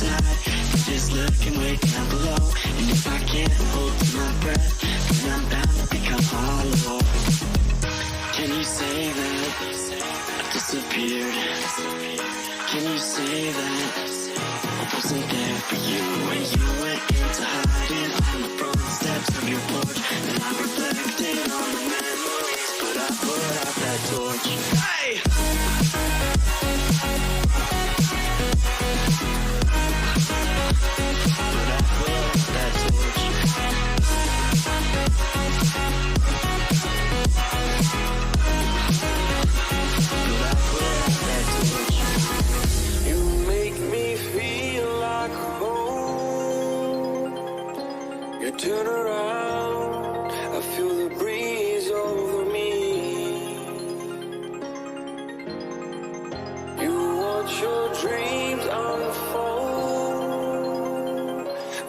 inside. You're just looking way down below. And if I can't hold my breath, then I'm bound to become hollow. Can you say that I disappeared? Can you say that I wasn't there for you when you went into hiding on the front steps of your porch? And I reflected on the memories, but I put out that torch. Hey! But I put out that torch. But I put out that torch. You make me feel like home. You turn around, I feel the breeze over me. You watch your dreams unfold.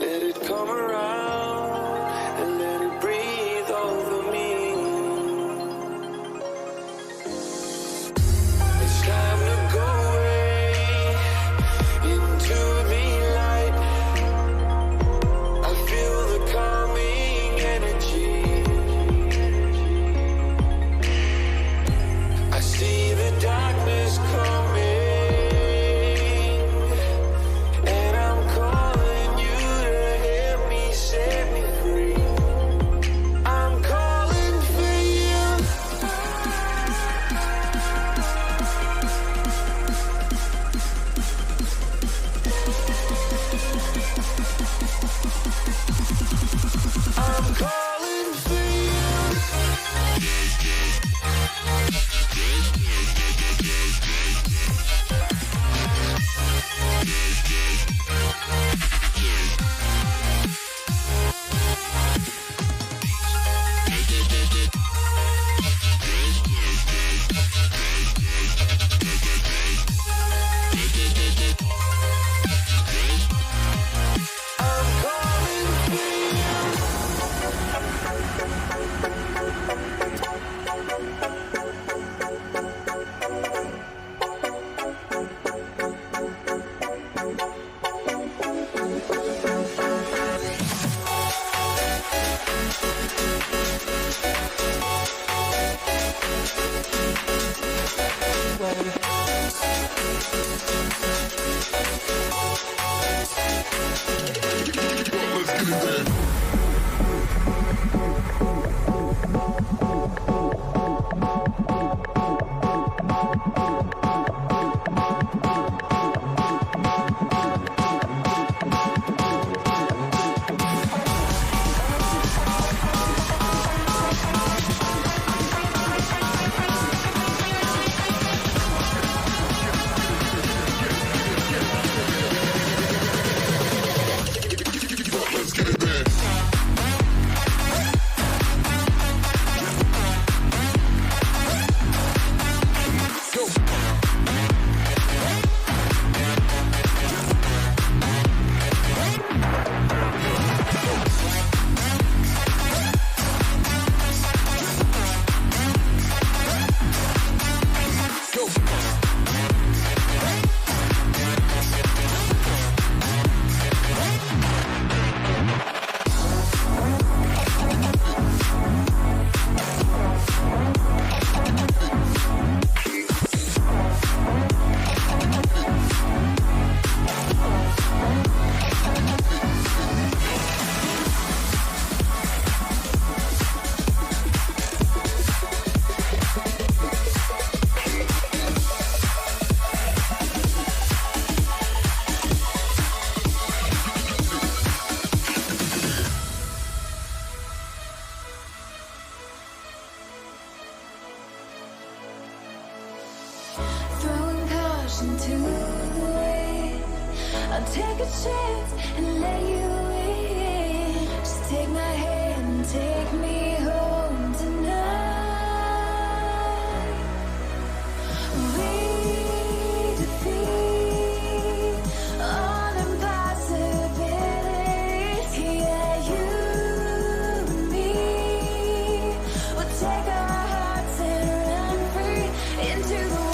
Let it come around and let it breathe over me. It's time to go away into the light. I feel the calming energy. I see the darkness coming, and I'm calling you to help me set me free. I'm calling for you. I'm calling for you. I'm calling for To the wind, I'll take a chance and let you in. Just take my hand and take me home tonight. We defeat all impossibilities. Yeah, you and me will take our hearts and run free into the wild.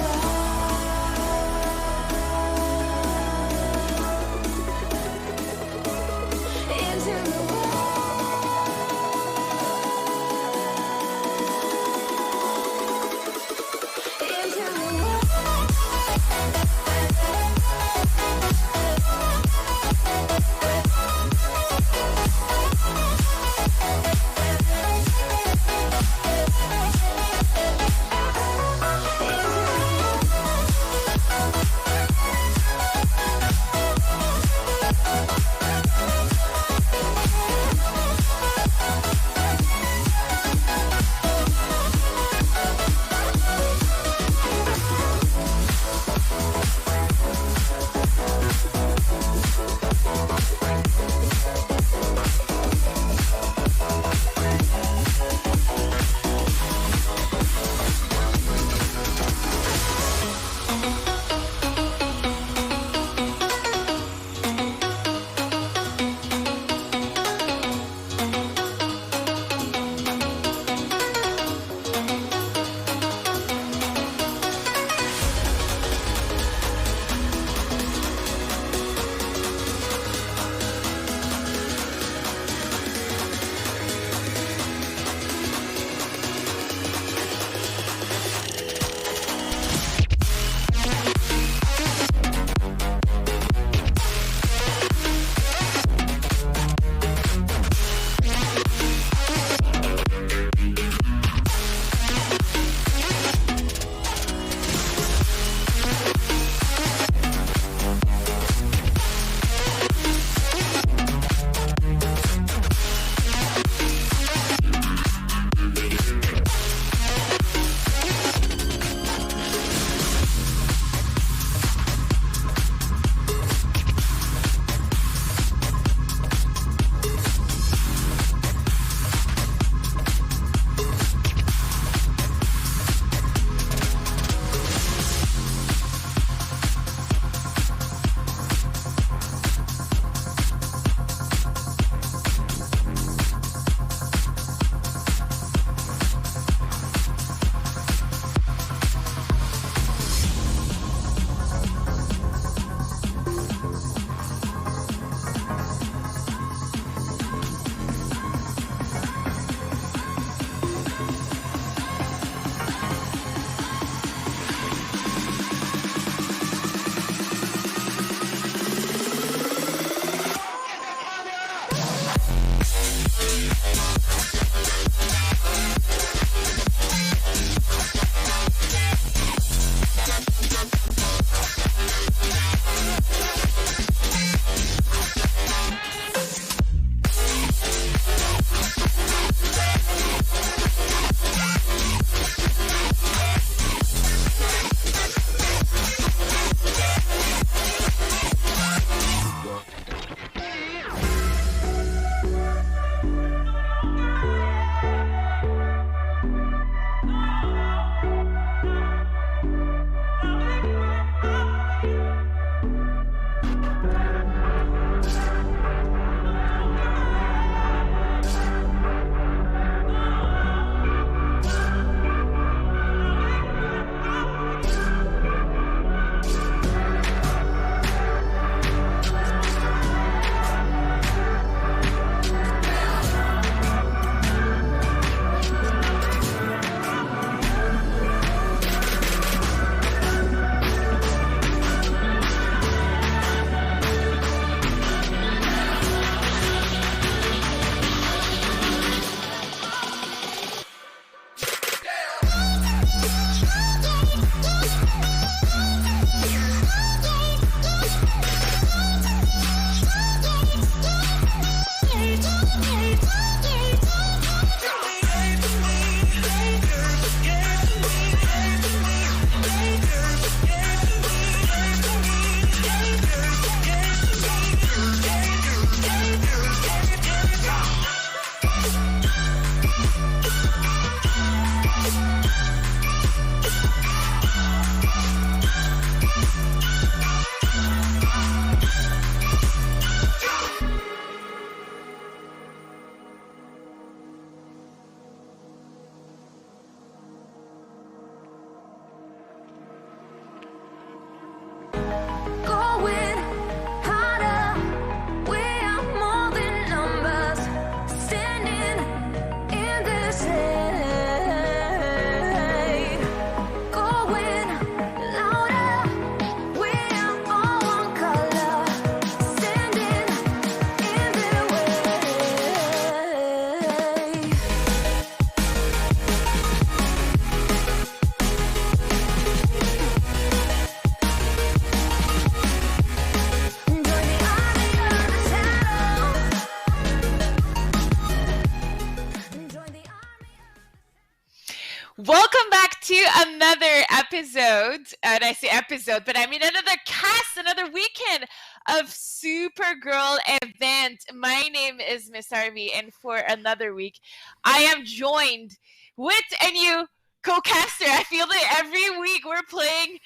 to another episode. And I say episode, but I mean another cast, another weekend of Supergirl event. My name is Miss Harvey, and for another week, I am joined with a new co-caster. I feel that every week we're playing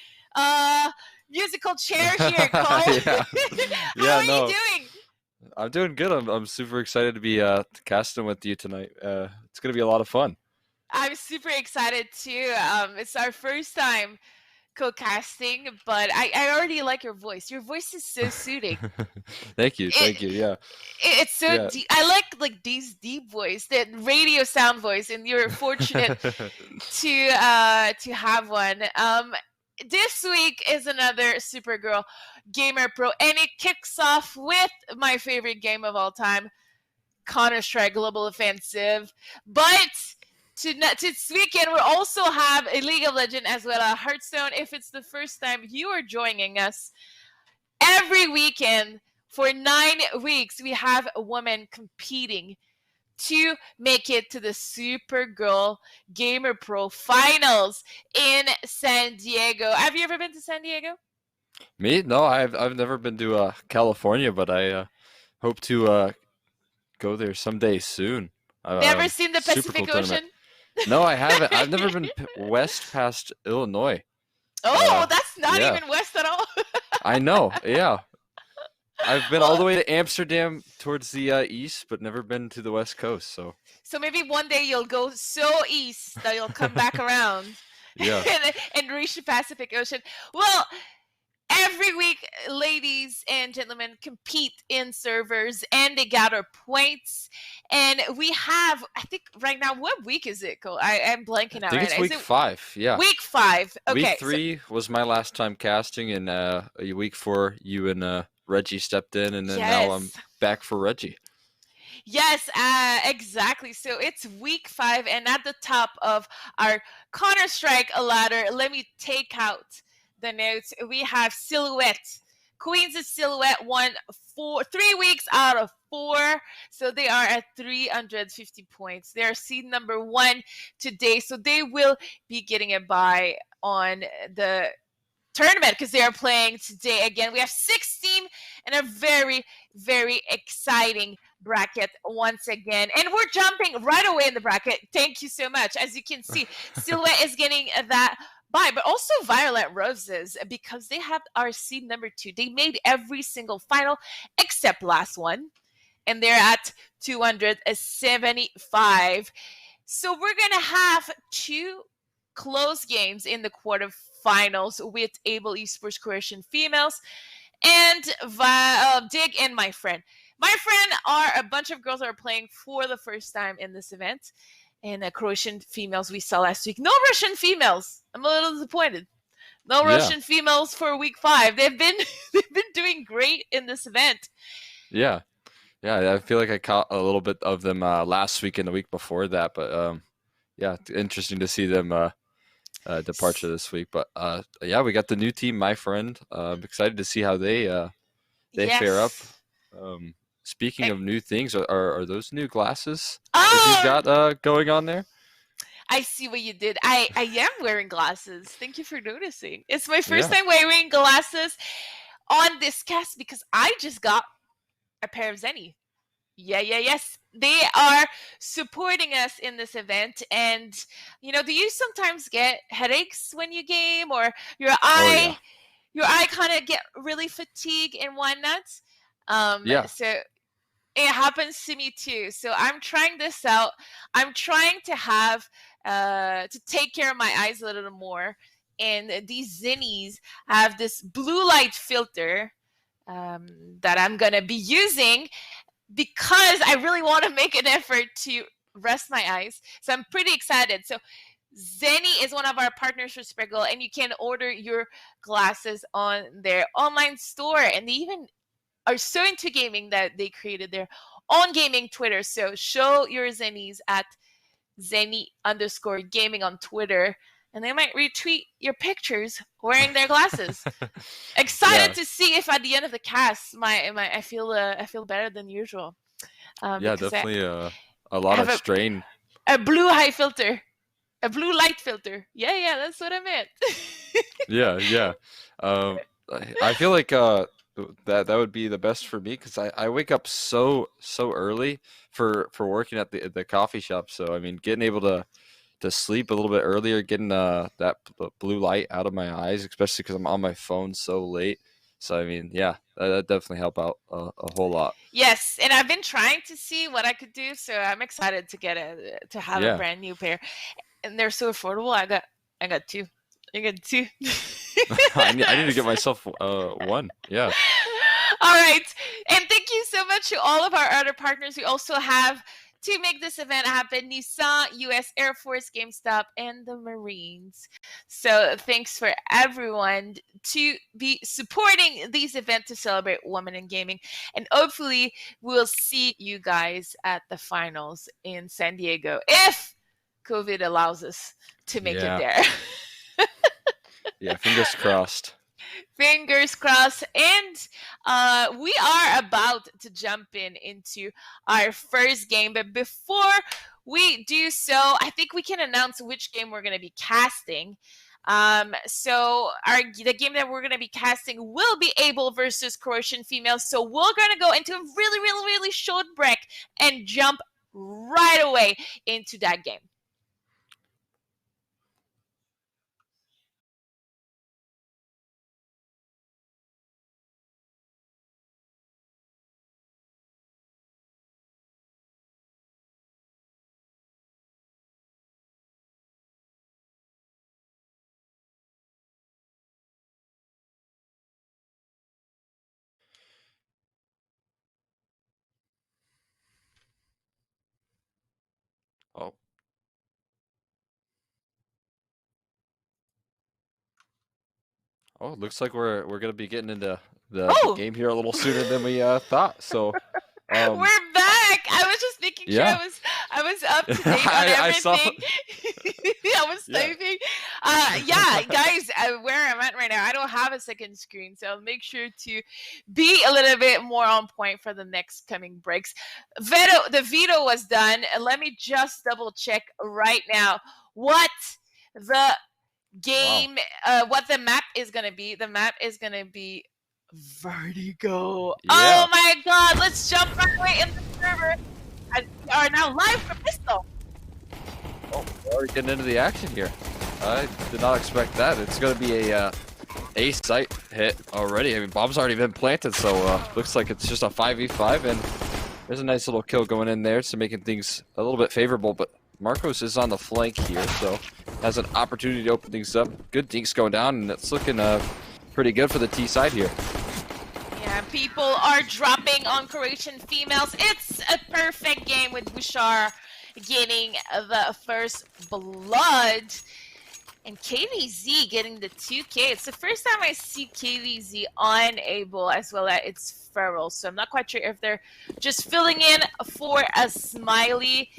musical chair here, Cole. Yeah. How Yeah, are no. you doing? I'm doing good. I'm super excited to be casting with you tonight. It's gonna be a lot of fun. I'm super excited too. It's our first time co-casting, but I already like your voice. Your voice is so soothing. Thank you. Yeah. It's so Yeah. deep. I like these deep voice, that radio sound voice, and you're fortunate to have one. This week is another Supergirl Gamer Pro, and it kicks off with my favorite game of all time, Counter-Strike Global Offensive. But this weekend, we'll also have a League of Legends as well as Hearthstone. If it's the first time you are joining us, every weekend for 9 weeks, we have a woman competing to make it to the Supergirl Gamer Pro Finals in San Diego. Have you ever been to San Diego? Me? No, I've never been to California, but I hope to go there someday soon. Never seen the super Pacific cool tournament. Ocean? No, I haven't. I've never been west past Illinois. Oh, that's not yeah. even west at all. I know. Yeah. I've been all the way to Amsterdam towards the east, but never been to the west coast. So maybe one day you'll go so east that you'll come back around yeah. and reach the Pacific Ocean. Well, every week, ladies and gentlemen compete in servers and they gather points. And we have, I think right now, what week is it, Cole? I'm blanking out I think right it's now. week 5. Yeah. Week 5. Okay. Week 3 was my last time casting, and week 4, you and Reggie stepped in, and then now I'm back for Reggie. Yes, exactly. So it's week 5, and at the top of our Counter-Strike ladder, let me take out the notes. We have Silhouette. Queens of Silhouette won 3 weeks out of 4, so they are at 350 points. They are seed number 1 today, so they will be getting a bye on the tournament because they are playing today again. We have 6 teams and a very, very exciting bracket once again, and we're jumping right away in the bracket. Thank you so much. As you can see, Silhouette is getting that bye, but also Violet Roses, because they have our seed number 2. They made every single final except last one, and they're at 275. So we're gonna have 2 close games in the quarterfinals with Able Esports Croatian females and Dig and my friend. My friend are a bunch of girls that are playing for the first time in this event. And Croatian females we saw last week. No Russian females. I'm a little disappointed. No Russian females for week 5. They've been doing great in this event. Yeah. I feel like I caught a little bit of them last week and the week before that, but yeah, interesting to see them departure this week. But yeah, we got the new team, my friend. I'm excited to see how they fare up. Speaking of new things, are those new glasses that you've got going on there? I see what you did. I am wearing glasses. Thank you for noticing. It's my first time wearing glasses on this cast because I just got a pair of Zenny. Yes. They are supporting us in this event. And, do you sometimes get headaches when you game, or your eye kind of get really fatigued and whatnot? So it happens to me too. So I'm trying this out. I'm trying to have to take care of my eyes a little more. And these Zennies have this blue light filter that I'm gonna be using because I really want to make an effort to rest my eyes. So I'm pretty excited. So Zenny is one of our partners for Sprinkle, and you can order your glasses on their online store. And they even are so into gaming that they created their own gaming Twitter. So show your Zennies at Zenny_gaming on Twitter, and they might retweet your pictures wearing their glasses. Excited to see if at the end of the cast, I feel better than usual. Yeah, definitely a lot of strain. A blue eye filter. A blue light filter. Yeah, that's what I meant. Yeah. Um, I feel like that would be the best for me because I wake up so early for working at the coffee shop. So I mean, getting able to sleep a little bit earlier, getting that blue light out of my eyes, especially because I'm on my phone so late. So I mean, yeah, that definitely help out a whole lot. Yes, and I've been trying to see what I could do, so I'm excited to get to have a Yeah, brand new pair, and they're so affordable. I got two. I got two. I need to get myself one. Yeah. All right. And thank you so much to all of our other partners we also have to make this event happen: Nissan, US Air Force, GameStop, and the Marines. So thanks for everyone to be supporting these events to celebrate women in gaming. And hopefully we'll see you guys at the finals in San Diego if COVID allows us to make it Yeah. there. Yeah, fingers crossed. Fingers crossed. And we are about to jump into our first game. But before we do so, I think we can announce which game we're going to be casting. So the game that we're going to be casting will be Able versus Croatian females. So we're going to go into a really short break and jump right away into that game. Oh, it looks like we're gonna be getting into the Oh, game here a little sooner than we thought. So, um, we're back. I was just making sure yeah, I was up to date on I saw. everything. I was Yeah. typing. Yeah, guys, where I'm at right now, I don't have a second screen, so make sure to be a little bit more on point for the next coming breaks. The veto was done. Let me just double check right now what the game, what the map is gonna be. The map is gonna be Vertigo. Yeah. Oh my god, let's jump right away in the server. And we are now live for Pistol. Oh, we're already getting into the action here. I did not expect that. It's gonna be a site hit already. I mean, bomb's already been planted, so looks like it's just a 5v5, and there's a nice little kill going in there, so making things a little bit favorable. But Marcos is on the flank here, so has an opportunity to open things up. Good dinks going down, and it's looking pretty good for the T side here. Yeah, people are dropping on Croatian females. It's a perfect game with Bouchard getting the first blood. And KVZ getting the 2K. It's the first time I see KVZ on Able as well as it's Feral. So I'm not quite sure if they're just filling in for a smiley.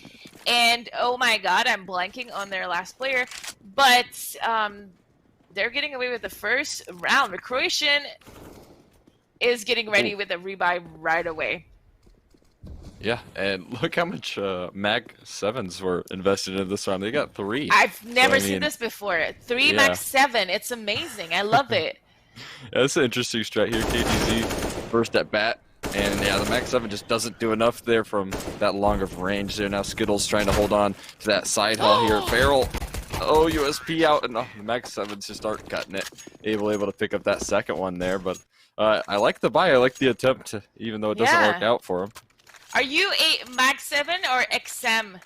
And oh my god, I'm blanking on their last player. But they're getting away with the first round. The Croatian is getting ready with a rebuy right away. Yeah, and look how much Mag 7s were invested in this round. They got 3. I've never I seen mean, this before. 3 yeah. max 7. It's amazing. I love it. Yeah, that's an interesting strat here. KTZ first at bat. And yeah, the Mag 7 just doesn't do enough there from that long of range there. Now Skittles trying to hold on to that side hull here. Feral, oh, USP out, and the Mag 7s just aren't cutting it. Able to pick up that second one there, but I like the buy. I like the attempt, even though it doesn't work out for him. Are you a Mag 7 or XM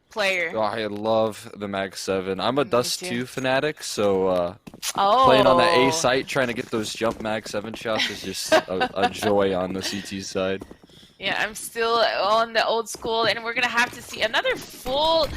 player? Oh, I love the Mag 7. I'm a Dust 2 fanatic, so Oh. playing on the A site, trying to get those jump Mag 7 shots is just a joy on the CT side. Yeah, I'm still on the old school, and we're going to have to see another full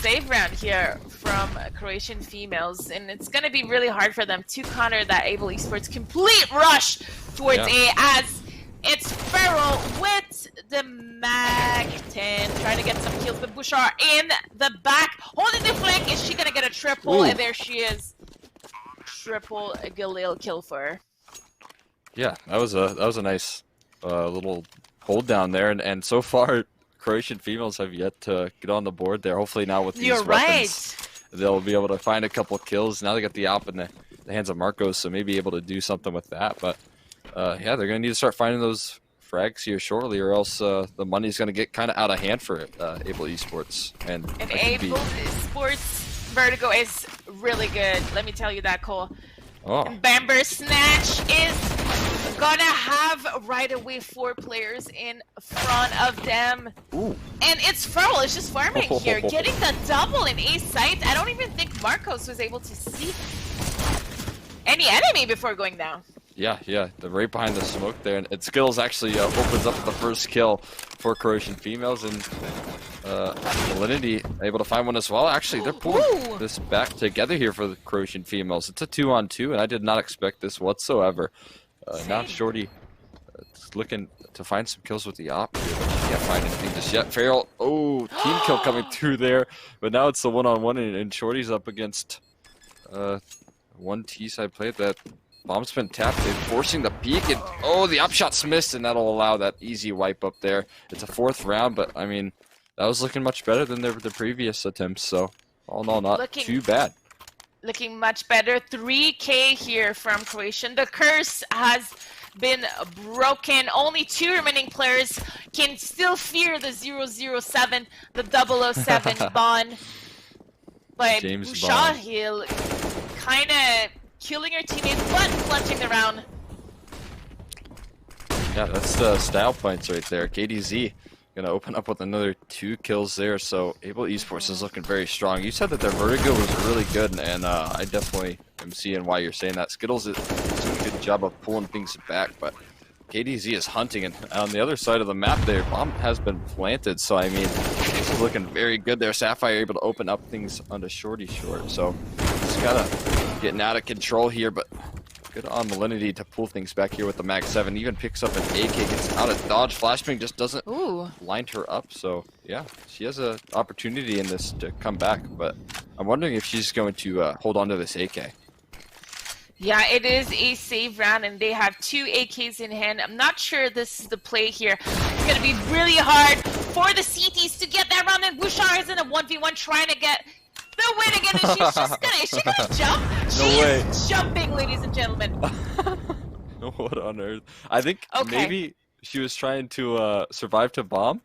save round here from Croatian females, and it's going to be really hard for them to counter that Able Esports complete rush towards A as it's Feral with the Mag 10 trying to get some kills, but Bouchard in the back holding the flank. Is she going to get a triple? Ooh. And there she is. Triple Galil kill for her. Yeah, that was a nice little hold down there, and so far Croatian females have yet to get on the board there. Hopefully now with these You're weapons they'll be able to find a couple kills. Now they got the op in the hands of Marcos, so maybe able to do something with that. But yeah, they're gonna need to start finding those frags here shortly, or else the money's gonna get kind of out of hand for Able Esports. And Able Esports Vertigo is really good. Let me tell you that, Cole. Oh. And Bamber Snatch is gonna have right away 4 players in front of them. Ooh. And it's Furl is just farming here, getting the double in A site. I don't even think Marcos was able to see any enemy before going down. Yeah, they're right behind the smoke there, and Skittles actually opens up the first kill for Croatian females, and Validity able to find one as well. Actually, they're pulling this back together here for the Croatian females. It's a 2-on-2, and I did not expect this whatsoever. Now Shorty is looking to find some kills with the op here, but she can't find anything just yet. Farrell, team kill coming through there, but now it's the 1-on-1, and Shorty's up against one T-side play. That bomb's been tapped, forcing the peek, and the op shot's missed, and that'll allow that easy wipe up there. It's a 4th round, but I mean, that was looking much better than the previous attempts, so all in all, not too bad. Looking much better. 3K here from Croatian. The curse has been broken. Only 2 remaining players can still fear the 007, the 007 Bond. But Shahil kind of killing her teammates, but clutching the round. Yeah, that's the style points right there. KDZ gonna open up with another 2 kills there, so Able Esports is looking very strong. You said that their Vertigo was really good, and I definitely am seeing why you're saying that. Skittles is doing a good job of pulling things back, but KDZ is hunting, and on the other side of the map there, bomb has been planted, so I mean, this is looking very good there. Sapphire able to open up things onto Shorty Short, so it's kind of getting out of control here, but good on Malinity to pull things back here with the Mag 7. Even picks up an AK, gets out of dodge. Flashbang just doesn't line her up. So yeah, she has an opportunity in this to come back, but I'm wondering if she's going to hold on to this AK. Yeah, it is a save round, and they have 2 AKs in hand. I'm not sure this is the play here. It's going to be really hard for the CTs to get that round, and Bouchard is in a 1v1 trying to get the win again, and she's just is she gonna jump? She is jumping, ladies and gentlemen. What on earth? I think maybe she was trying to survive to bomb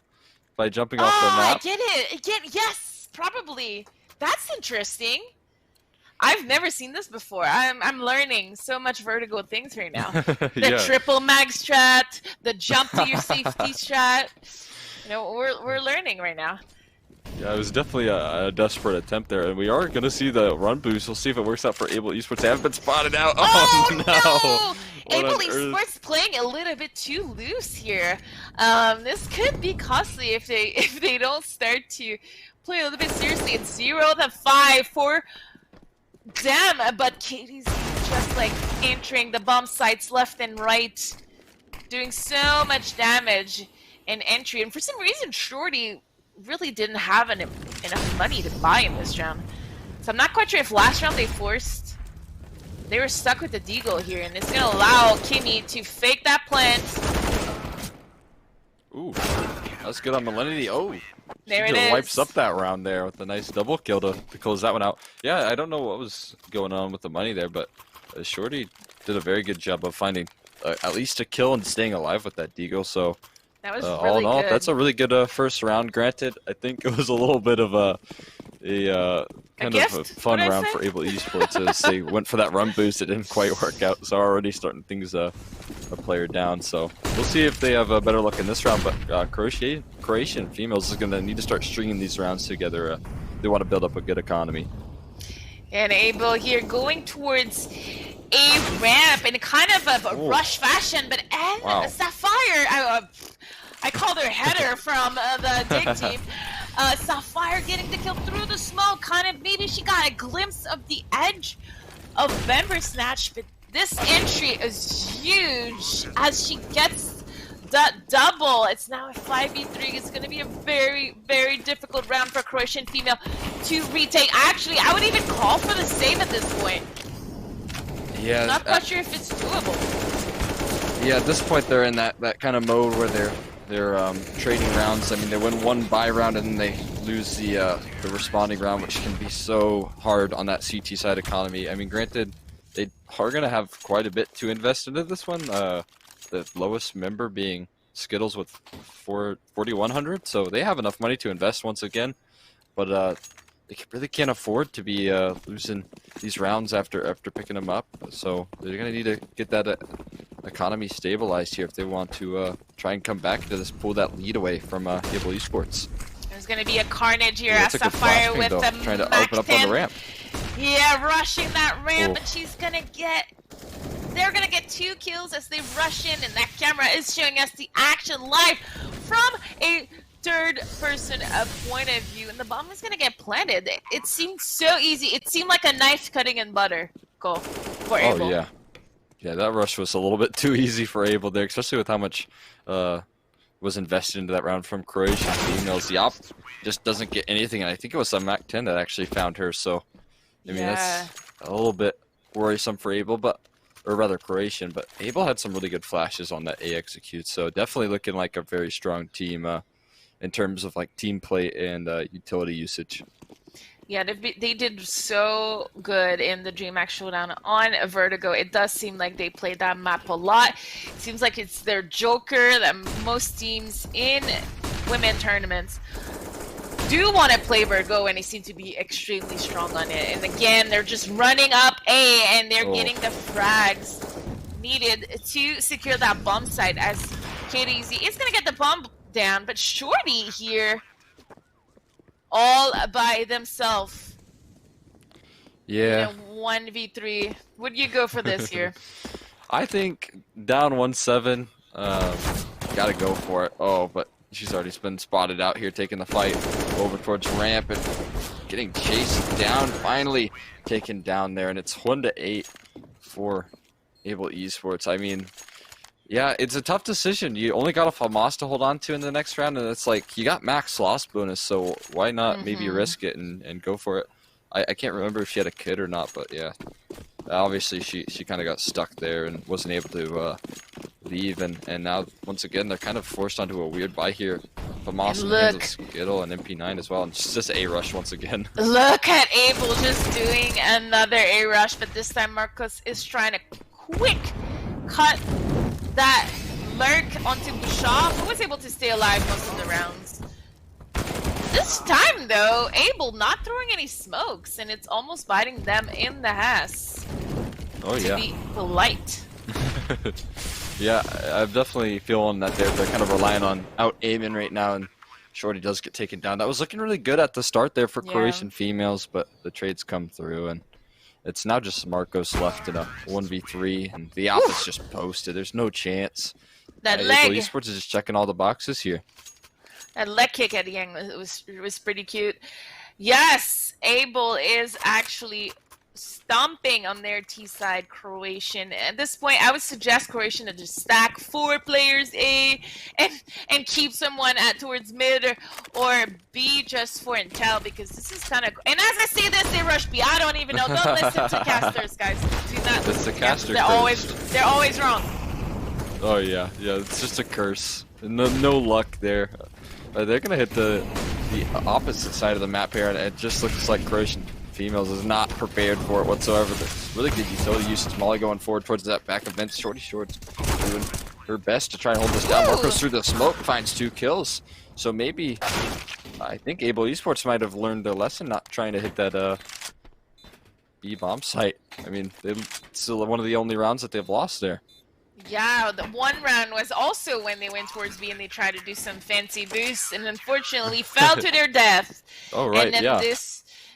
by jumping off the map. I get it. Yes, probably. That's interesting. I've never seen this before. I'm learning so much Vertigo things right now. The triple mag strat, the jump to your safety strat. You know, we're learning right now. Yeah, it was definitely a desperate attempt there, and we are going to see the run boost. We'll see if it works out for Able Esports. They haven't been spotted out. Oh no! Able Esports playing a little bit too loose here. This could be costly if they don't start to play a little bit seriously. It's 0-5 for them, but Katie's just like entering the bomb sites left and right, doing so much damage in entry, and for some reason Shorty really didn't have enough money to buy in this round. So I'm not quite sure if last round they were stuck with the deagle here, and it's gonna allow Kimmy to fake that plant. Ooh, that's good on Malinity. Oh, there she it is. Wipes up that round there with a nice double kill to close that one out. Yeah, I don't know what was going on with the money there, but Shorty did a very good job of finding at least a kill and staying alive with that deagle. So that was all in all, that's a really good first round. Granted, I think it was a little bit of a fun round for Able Esports as they went for that run boost. It didn't quite work out, so already starting things a player down. So we'll see if they have better luck in this round. But Croatian females is going to need to start stringing these rounds together. They want to build up a good economy. And Able here going towards a ramp in kind of a rush fashion, but Sapphire, I called her Header from the dig team. Sapphire getting the kill through the smoke, kind of maybe she got a glimpse of the edge of Bamber Snatch, but this entry is huge as she gets the double. It's now a 5v3. It's going to be a very, very difficult round for Croatian female to retake. Actually, I would even call for the save at this point. Yeah, I'm not quite sure if it's doable. Yeah, at this point they're in that kind of mode where they're trading rounds. I mean, they win one buy round and then they lose the responding round, which can be so hard on that CT side economy. I mean, granted, they are going to have quite a bit to invest into this one. The lowest member being Skittles with 4,100, so they have enough money to invest once again. But they really can't afford to be losing these rounds after picking them up. So they're going to need to get that economy stabilized here if they want to try and come back into this, pull that lead away from Able Esports. There's going to be a carnage here. That's a good Sapphire flash with ping, the though, trying to Mac open up on the 10. ramp. Yeah, rushing that ramp, Oh. but she's going to get... They're going to get 2 kills as they rush in, and that camera is showing us the action live from a third-person point of view, and the bomb is going to get planted. It seemed so easy. It seemed like a knife cutting in butter. Go for Able. Oh, yeah. Yeah, that rush was a little bit too easy for Able there, especially with how much was invested into that round from Croatian females. The op just doesn't get anything, and I think it was the Mac 10 that actually found her, so I mean, that's a little bit worrisome for Able, or rather Croatian, but Able had some really good flashes on that A execute, so definitely looking like a very strong team in terms of like team play and utility usage. Yeah, they did so good in the DreamHack Showdown on Vertigo. It does seem like they played that map a lot. It seems like it's their joker that most teams in women tournaments do want to play Vertigo, and they seem to be extremely strong on it. And again, they're just running up A, and they're getting the frags needed to secure that bomb site, as KDZ is going to get the bomb down, but Shorty here all by themselves. Yeah. 1v3. Would you go for this here? I think down 1-7, gotta go for it. Oh, but she's already been spotted out here, taking the fight over towards ramp and getting chased down, finally taken down there, and it's 1-8 for Able Esports. I mean, yeah, it's a tough decision. You only got a FAMAS to hold on to in the next round, and it's like, you got max loss bonus, so why not maybe risk it and go for it? I can't remember if she had a kid or not, but yeah. Obviously, she kind of got stuck there and wasn't able to leave, and now, once again, they're kind of forced onto a weird buy here. FAMAS and hands of Skittle and MP9 as well, and it's just A-Rush once again. Look at Able just doing another A-Rush, but this time Marcos is trying to quick cut that lurk onto Bashar, who was able to stay alive most of the rounds. This time, though, Able not throwing any smokes, and it's almost biting them in the ass. Oh, yeah. To be polite. Yeah, I'm definitely feeling that they're kind of relying on out-aiming right now, and Shorty does get taken down. That was looking really good at the start there for Croatian females, but the trades come through, and it's now just Marcos left in a 1v3, and the Alpha's just posted. There's no chance. That leg. Able Esports is just checking all the boxes here. That leg kick at the end was pretty cute. Yes, Able is actually stomping on their T side Croatian. At this point, I would suggest Croatian to just stack 4 players A and keep someone towards mid or B just for intel, because this is kind of. And as I say this, they rush B. I don't even know. Don't listen to casters, guys. Do not listen to casters. They're always wrong. Oh yeah, it's just a curse. No luck there. They're gonna hit the opposite side of the map here, and it just looks like Croatian females is not prepared for it whatsoever. There's really good utility usage. Molly going forward towards that back event. Shorty Shorts doing her best to try and hold this down. Marcos through the smoke finds 2 kills. So maybe, I think Able Esports might have learned a lesson not trying to hit that B bomb site. I mean, it's still one of the only rounds that they've lost there. Yeah, the one round was also when they went towards B and they tried to do some fancy boosts, and unfortunately fell to their death. Oh, right, and then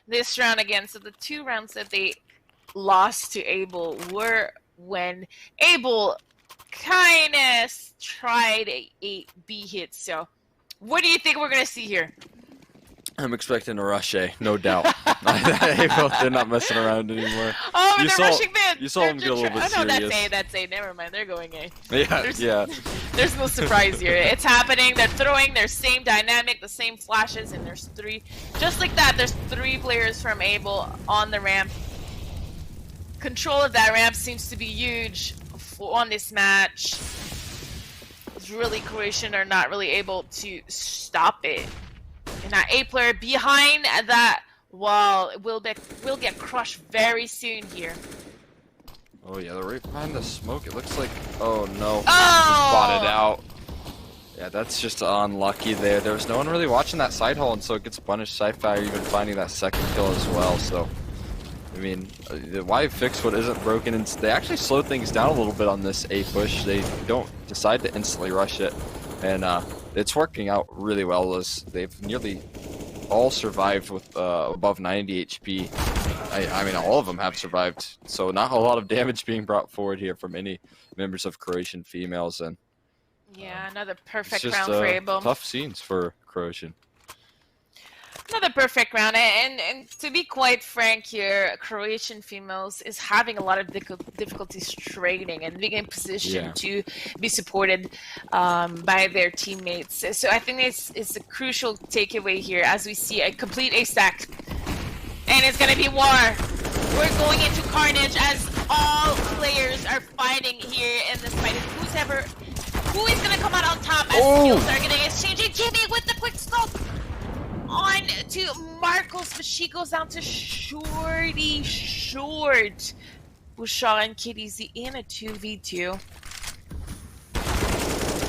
this round again. So the 2 rounds that they lost to Able were when Able kind of tried a B hit. So what do you think we're going to see here? I'm expecting a rush A, no doubt. They're not messing around anymore. Oh, but they're rushing mid. You saw them get a little bit serious. Oh, no, that's A. Never mind. They're going A. Yeah. There's no surprise here. It's happening. They're throwing their same dynamic, the same flashes, and there's 3. Just like that, there's 3 players from Able on the ramp. Control of that ramp seems to be huge on this match. It's really Croatian are not really able to stop it. And that A player behind that wall will get crushed very soon here. Oh yeah, they're right behind the smoke. It looks like, oh no, Oh! spotted out. Yeah, that's just unlucky there. There was no one really watching that side hole, and so it gets punished. Sci-Fi even finding that second kill as well. So, I mean, why fix what isn't broken? And they actually slow things down a little bit on this A push. They don't decide to instantly rush it, and it's working out really well. As they've nearly all survived with above 90 HP. I mean, all of them have survived. So not a lot of damage being brought forward here from any members of Croatian females, and yeah, another perfect it's just, round for Abel. tough scenes for Croatian. Another perfect round, and to be quite frank here, Croatian females is having a lot of difficulties trading and being in position to be supported by their teammates. So I think it's a crucial takeaway here as we see a complete A stack. And it's gonna be war. We're going into carnage as all players are fighting here in this fight. Who is gonna come out on top as skills are getting exchanged? Jimmy with the quick scope on to Marcos, but she goes down to Shorty Short. Bouchard and Kitty Z in a 2v2.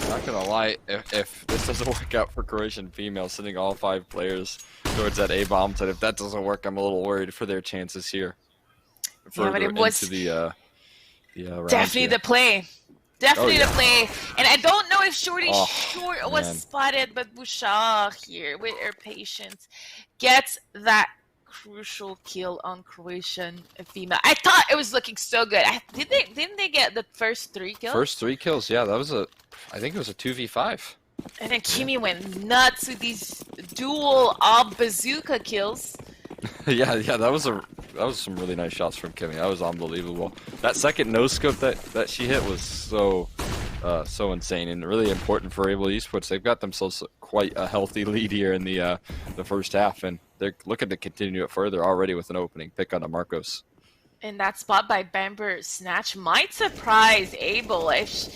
Not gonna lie, if this doesn't work out for Croatian females, sending all 5 players towards that A bomb site, if that doesn't work, I'm a little worried for their chances here. Yeah, but it was into the definitely here. the play. Definitely the play. And I don't know if Shorty Short was man. spotted, but Bouchard here with her patience gets that crucial kill on Croatian female. I thought it was looking so good. Didn't they get the first 3 kills? First 3 kills, yeah, that was I think it was a 2v5. And then Kimi went nuts with these dual bazooka kills. yeah, that was some really nice shots from Kimmy. That was unbelievable. That second no scope that she hit was so insane and really important for Able Esports. They've got themselves quite a healthy lead here in the first half, and they're looking to continue it further already with an opening pick on a Marcos. And that spot by Bamber Snatch might surprise Able if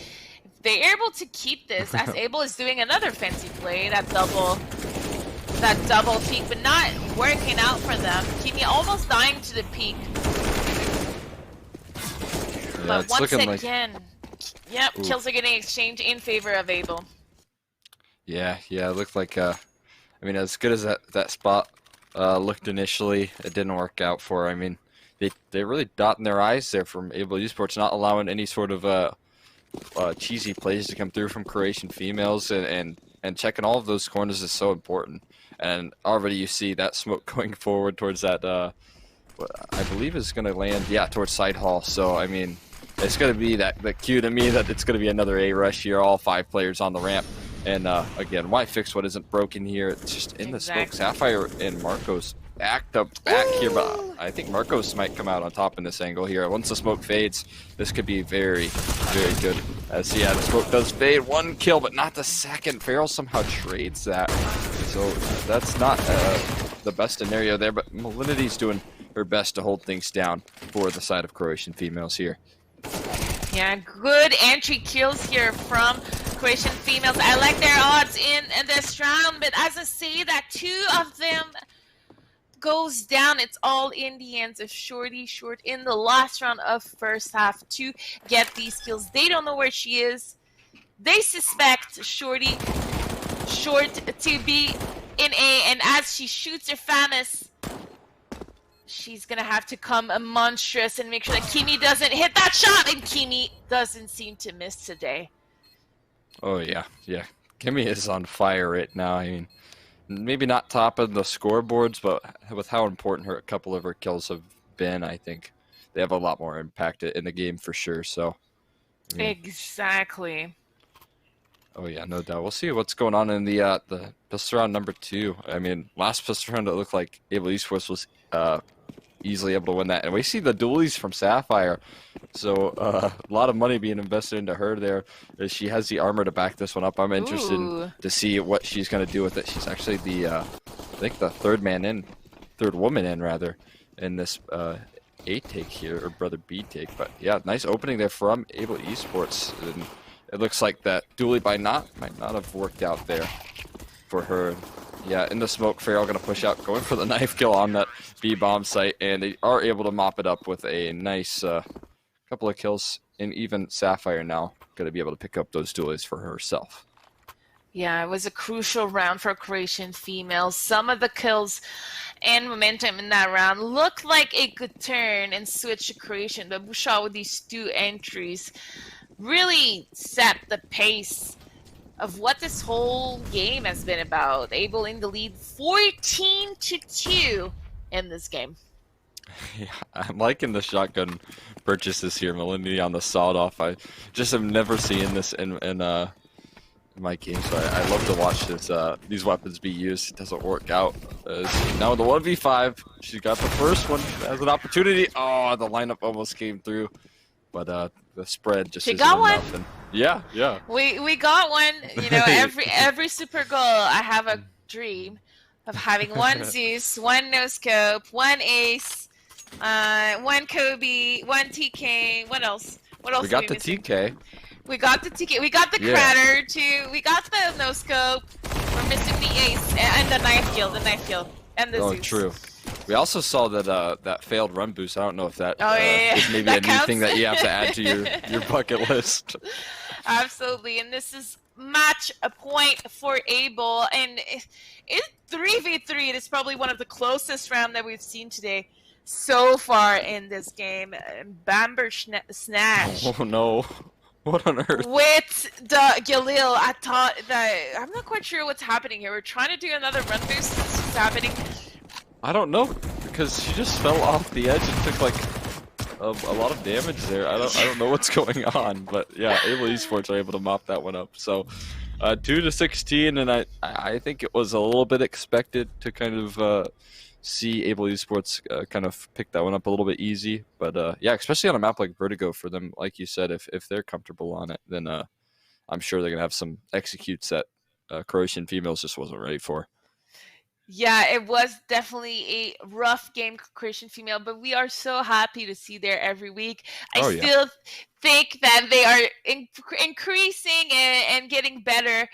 they're able to keep this, as Able is doing another fancy play, that double peek, but not working out for them. Kimi almost dying to the peak. Yeah, But it's once looking again, yep, kills are getting exchanged in favor of Able. Yeah, it looked like I mean, as good as that spot looked initially, it didn't work out for her. I mean, they really dotting their I's there from Able Esports, not allowing any sort of cheesy plays to come through from Croatian females, and checking all of those corners is so important. And already you see that smoke going forward towards that what I believe is going to land, towards side hall. So I mean, it's going to be that cue to me that it's going to be another A rush here, all 5 players on the ramp. And again, why fix what isn't broken here? It's just in the smoke. Sapphire and Marcos back here, but I think Marcos might come out on top in this angle here. Once the smoke fades, this could be very, very good. As the smoke does fade, 1 kill, but not the second. Farrell somehow trades that, so that's not the best scenario there. But Malinity's doing her best to hold things down for the side of Croatian females here. Yeah, good entry kills here from Croatian females. I like their odds in this round, but as I say that 2 of them goes down, it's all in the hands of Shorty Short in the last round of first half to get these kills. They don't know where she is. They suspect Shorty Short to be in A, and as she shoots her Famis, she's gonna have to come a monstrous and make sure that Kimi doesn't hit that shot, and Kimi doesn't seem to miss today. Oh yeah. Kimmy is on fire right now. I mean, maybe not top of the scoreboards, but with how important a couple of her kills have been, I think they have a lot more impact in the game for sure. So, I mean, exactly. Oh yeah, no doubt. We'll see what's going on in the pistol round number 2. I mean, last pistol round it looked like Able Esports was easily able to win that, and we see the dualies from Sapphire. So a lot of money being invested into her there, as she has the armor to back this one up. I'm interested to see what she's going to do with it. She's actually the I think the third woman in rather in this A take here, or brother B take. But yeah, nice opening there from Able Esports, and it looks like that dually might not have worked out there for her. Yeah, in the smoke, Feral going to push out, going for the knife kill on that B-bomb site, and they are able to mop it up with a nice couple of kills, and even Sapphire now going to be able to pick up those duelies for herself. Yeah, it was a crucial round for Croatian females. Some of the kills and momentum in that round looked like it could turn and switch to Croatian, but Bouchard with these 2 entries really set the pace of what this whole game has been about. Able in the lead 14-2 in this game. Yeah, I'm liking the shotgun purchases here. Malignity on the sawed-off. I just have never seen this in my game, so I love to watch this. These weapons be used. It doesn't work out. Now the 1v5, she got the first one as an opportunity. Oh, the lineup almost came through, but the spread just isn't enough. And yeah. We got one. You know, every super goal, I have a dream of having 1 Zeus, 1 no scope, 1 ace, 1 Kobe, 1 TK. What else? We got the TK. We got the TK. We got the Crater too. We got the no scope. We're missing the ace and the knife kill. And the Zeus. Oh, true. We also saw that that failed run boost. I don't know if that is maybe that a new thing that you have to add to your bucket list. Absolutely, and this is match a point for Abel, and it's 3v3. It is probably one of the closest round that we've seen today so far in this game. Bamber Snatch. Oh no. What on earth? With the Galil, I thought that I'm not quite sure what's happening here. We're trying to do another run boost. This is happening. I don't know, because she just fell off the edge and took like a lot of damage there. I don't know what's going on, but yeah, Able Esports are able to mop that one up. So 2-16, and I think it was a little bit expected to kind of see Able Esports kind of pick that one up a little bit easy. But yeah, especially on a map like Vertigo for them, like you said, if they're comfortable on it, then I'm sure they're going to have some executes that Croatian females just wasn't ready for. Yeah, it was definitely a rough game, Croatian female, but we are so happy to see there every week. I still think that they are increasing and getting better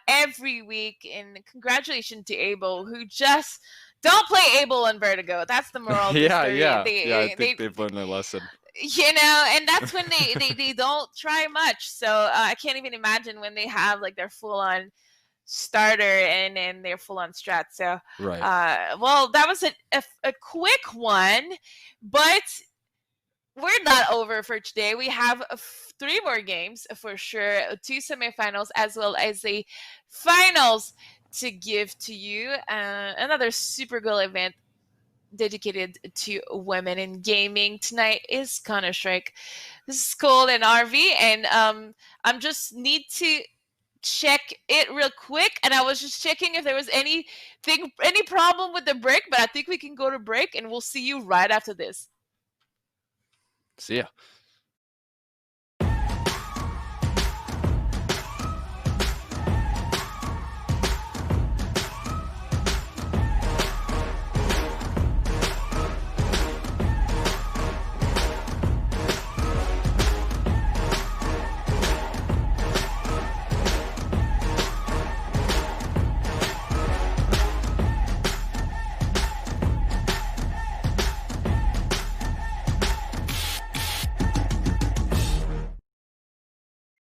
every week. And congratulations to Abel, who just don't play Abel on Vertigo. That's the moral of the story. I think they've learned their lesson. You know, and that's when they don't try much. So I can't even imagine when they have like their full-on starter and their full-on strat. So right. Well, that was a quick one, but we're not over for today. We have 3 more games for sure, 2 semifinals as well as a finals to give to you. Another super cool event dedicated to women in gaming tonight is Counter-Strike. This is Cole and RV, and I'm just need to check it real quick, and I was just checking if there was any problem with the break, but I think we can go to break, and we'll see you right after this. See ya.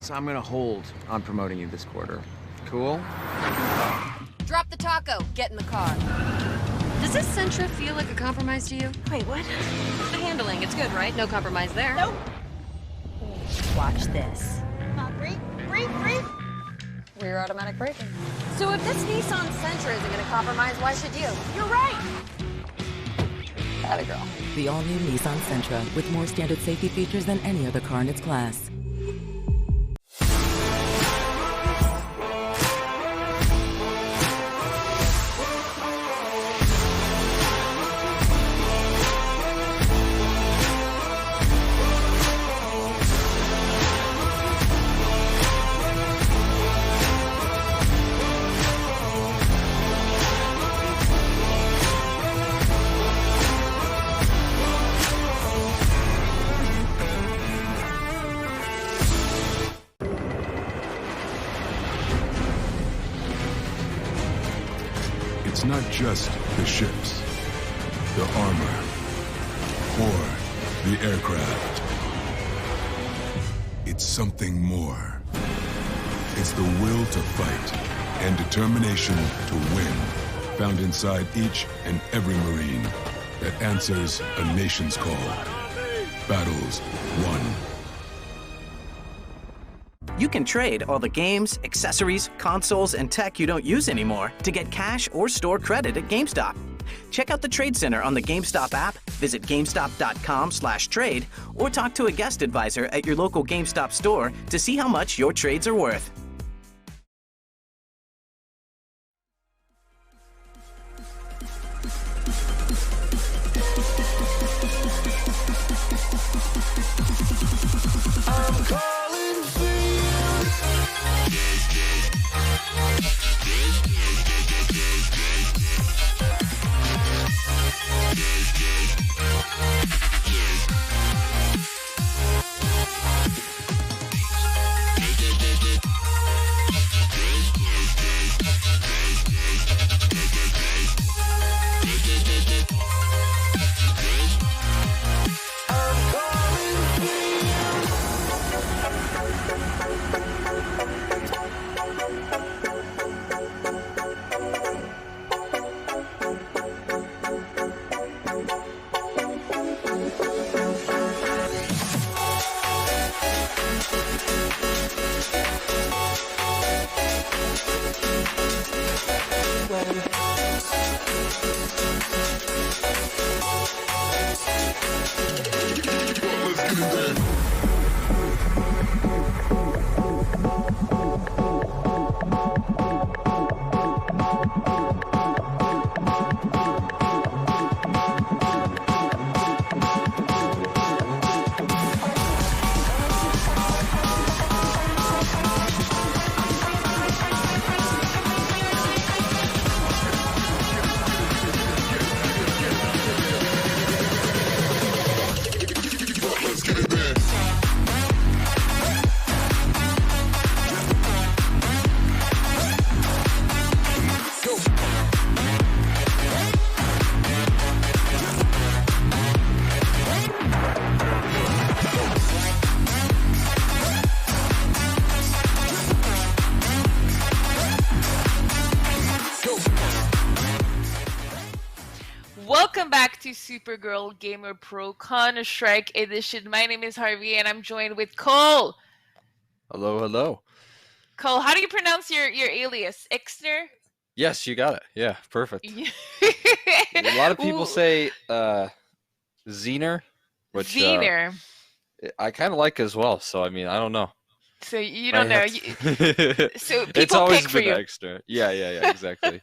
So I'm gonna hold on promoting you this quarter. Cool? Drop the taco. Get in the car. Does this Sentra feel like a compromise to you? Wait, what? The handling, it's good, right? No compromise there. Nope. Watch this. Brake. Rear automatic braking. So if this Nissan Sentra isn't gonna compromise, why should you? You're right. Atta girl. The all-new Nissan Sentra with more standard safety features than any other car in its class. It's not just the ships, the armor, or the aircraft. It's something more. It's the will to fight and determination to win, found inside each and every Marine that answers a nation's call. Battles won. You can trade all the games, accessories, consoles, and tech you don't use anymore to get cash or store credit at GameStop. Check out the Trade Center on the GameStop app, visit GameStop.com/trade, or talk to a guest advisor at your local GameStop store to see how much your trades are worth. I'm calling for you. Welcome back to Supergirl Gamer Pro Counter-Strike Edition. My name is Harvey, and I'm joined with Cole. Hello, hello. Cole, how do you pronounce your alias? Ixner? Yes, you got it. Yeah, perfect. A lot of people say Zener, which I kind of like as well. So, I mean, I don't know. So you don't know. So people it's always pick for been you. Extra. Yeah, exactly.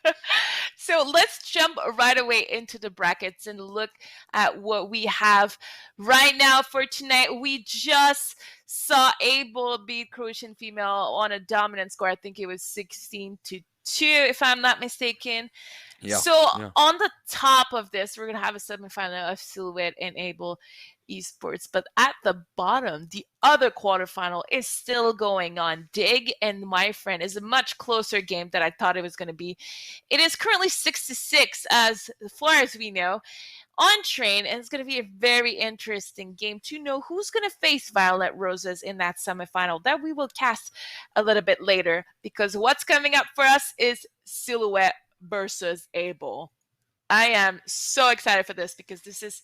So let's jump right away into the brackets and look at what we have right now for tonight. We just saw Able beat Croatian Female on a dominant score. I think it was 16-2, if I'm not mistaken. Yeah. So on the top of this, we're going to have a semifinal of Silhouette and Able Esports. But at the bottom, the other quarterfinal is still going on. Dig and My Friend is a much closer game than I thought it was going to be. It is currently 6-6 as far as we know on Train, and it's going to be a very interesting game to know who's going to face Violet Roses in that semifinal that we will cast a little bit later, because what's coming up for us is Silhouette versus Able. I am so excited for this because this is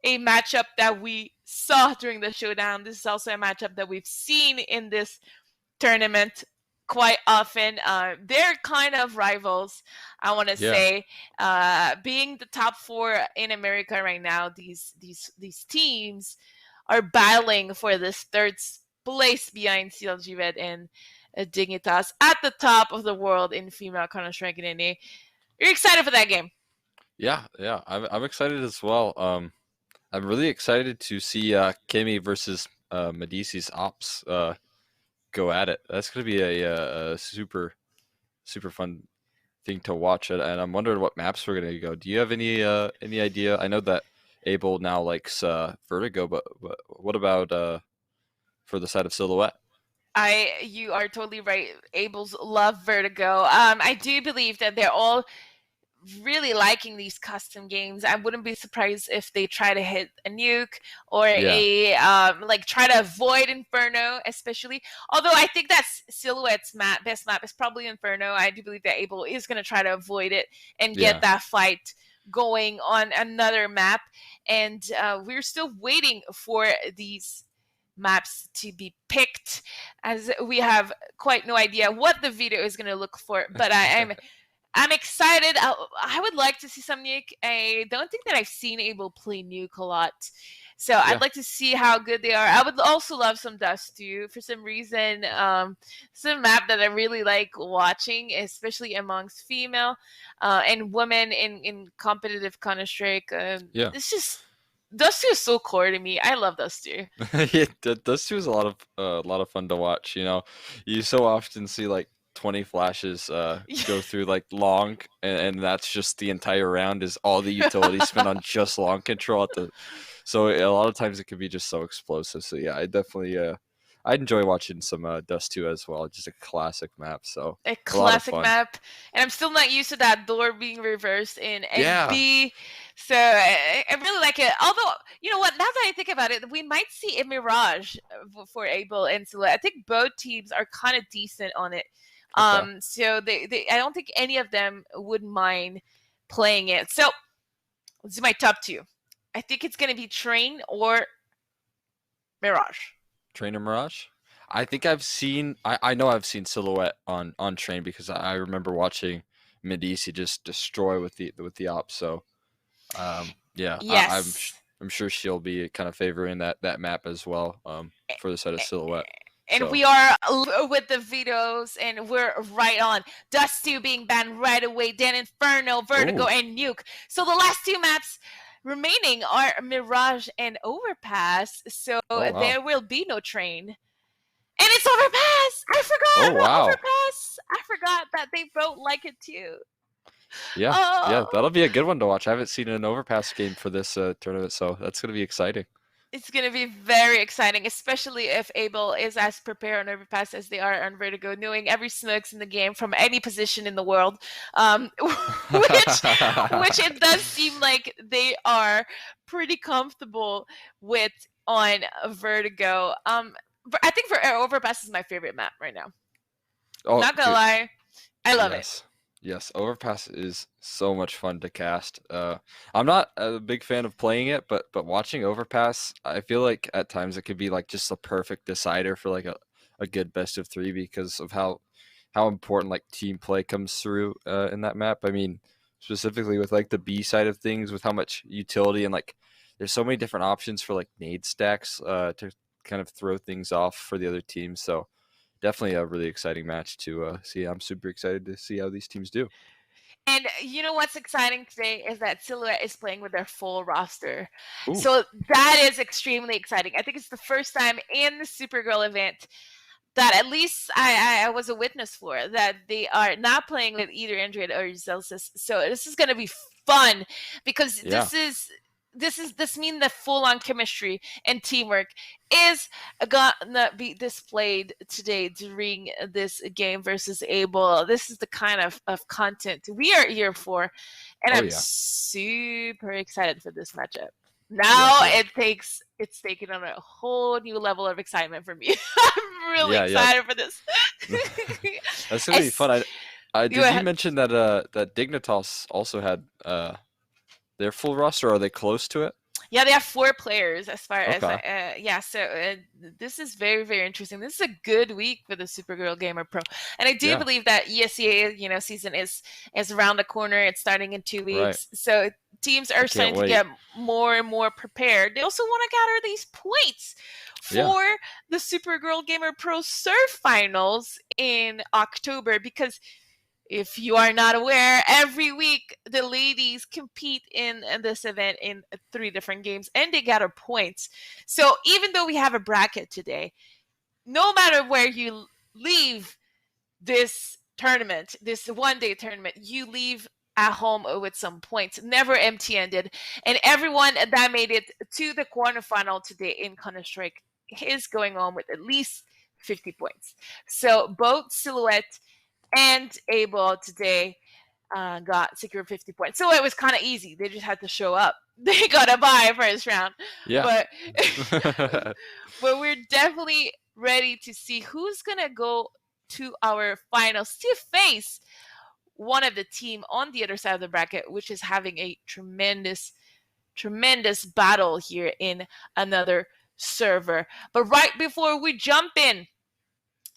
a matchup that we saw during the showdown. This is also a matchup that we've seen in this tournament quite often. They're kind of rivals, I want to say. Being the top four in America right now, these teams are battling for this third place behind CLG Red and Dignitas at the top of the world in female Counter-Strike and NA. You're excited for that game? Yeah. I'm excited as well. I'm really excited to see Kimmy versus Medici's Ops go at it. That's going to be a super fun thing to watch. And I'm wondering what maps we're going to go. Do you have any idea? I know that Able now likes Vertigo, but what about for the side of Silhouette? You are totally right. Able's love Vertigo. I do believe that they're all really liking these custom games. I wouldn't be surprised if they try to hit a nuke or a like try to avoid Inferno, especially. Although I think that's Silhouette's best map is probably Inferno. I do believe that Abel is going to try to avoid it and get that fight going on another map. And we're still waiting for these maps to be picked, as we have quite no idea what the video is going to look for. But I'm excited. I would like to see some nuke. I don't think that I've seen Abel play nuke a lot. So I'd like to see how good they are. I would also love some Dust too. For some reason, some map that I really like watching, especially amongst female and women in competitive Counter-Strike. It's just Dust 2 is so core to me. I love Dust 2. Dust 2 is a lot of fun to watch. You know, you so often see like 20 flashes go through like long, and that's just the entire round is all the utility spent on just long control at the. So a lot of times it can be just so explosive. So yeah, I definitely I enjoy watching some Dust 2 as well. Just a classic map. So a classic map, and I'm still not used to that door being reversed in NB. So I really like it. Although, you know what? Now that I think about it, we might see a Mirage for Abel and Silhouette. I think both teams are kind of decent on it. So they I don't think any of them would mind playing it. So this is my top 2. I think it's going to be Train or Mirage. Train or Mirage? I think I've seen. I know I've seen Silhouette on Train because I remember watching Medici just destroy with the op. So, yes. I'm sure she'll be kind of favoring that map as well for the side of Silhouette. And we are with the videos, and we're right on. Dust 2 being banned right away, then Inferno, Vertigo, and Nuke. So the last 2 maps remaining are Mirage and Overpass. So there will be no Train. And it's Overpass! I forgot about Overpass! I forgot that they both like it too. Yeah, that'll be a good one to watch. I haven't seen an Overpass game for this tournament, so that's going to be exciting. It's going to be very exciting, especially if Abel is as prepared on Overpass as they are on Vertigo, knowing every smokes in the game from any position in the world, which it does seem like they are pretty comfortable with on Vertigo. I think for Overpass is my favorite map right now. Not gonna lie, I love it. Yes, Overpass is so much fun to cast. I'm not a big fan of playing it, but watching Overpass, I feel like at times it could be like just a perfect decider for like a good best of 3 because of how important like team play comes through in that map. I mean, specifically with like the B side of things, with how much utility and like there's so many different options for like nade stacks to kind of throw things off for the other team. So definitely a really exciting match to see. I'm super excited to see how these teams do. And you know what's exciting today is that Silhouette is playing with their full roster. Ooh. So that is extremely exciting. I think it's the first time in the Supergirl event that at least I was a witness for, that they are not playing with either Android or Celsius. So this is going to be fun because this means the full-on chemistry and teamwork is gonna be displayed today during this game versus Abel. This is the kind of content we are here for, and I'm super excited for this matchup. Now it's taken on a whole new level of excitement for me. I'm really excited for this. That's gonna be fun. Did you mention that that Dignitas also had their full roster? Are they close to it? Yeah, they have 4 players as far as so this is very, very interesting. This is a good week for the Supergirl Gamer Pro, and I do believe that ESEA season is around the corner. It's starting in 2 weeks, so teams are starting to get more and more prepared. They also want to gather these points for the Supergirl Gamer Pro Surf Finals in October, because if you are not aware, every week the ladies compete in this event in 3 different games, and they gather points. So even though we have a bracket today, no matter where you leave this tournament, this one-day tournament, you leave at home with some points, never empty-handed. And everyone that made it to the quarterfinal today in Counter-Strike is going on with at least 50 points. So both Silhouette and Abel today got secure 50 points. So it was kind of easy. They just had to show up. They got a bye first round. Yeah. But we're definitely ready to see who's going to go to our finals to face one of the team on the other side of the bracket, which is having a tremendous battle here in another server. But right before we jump in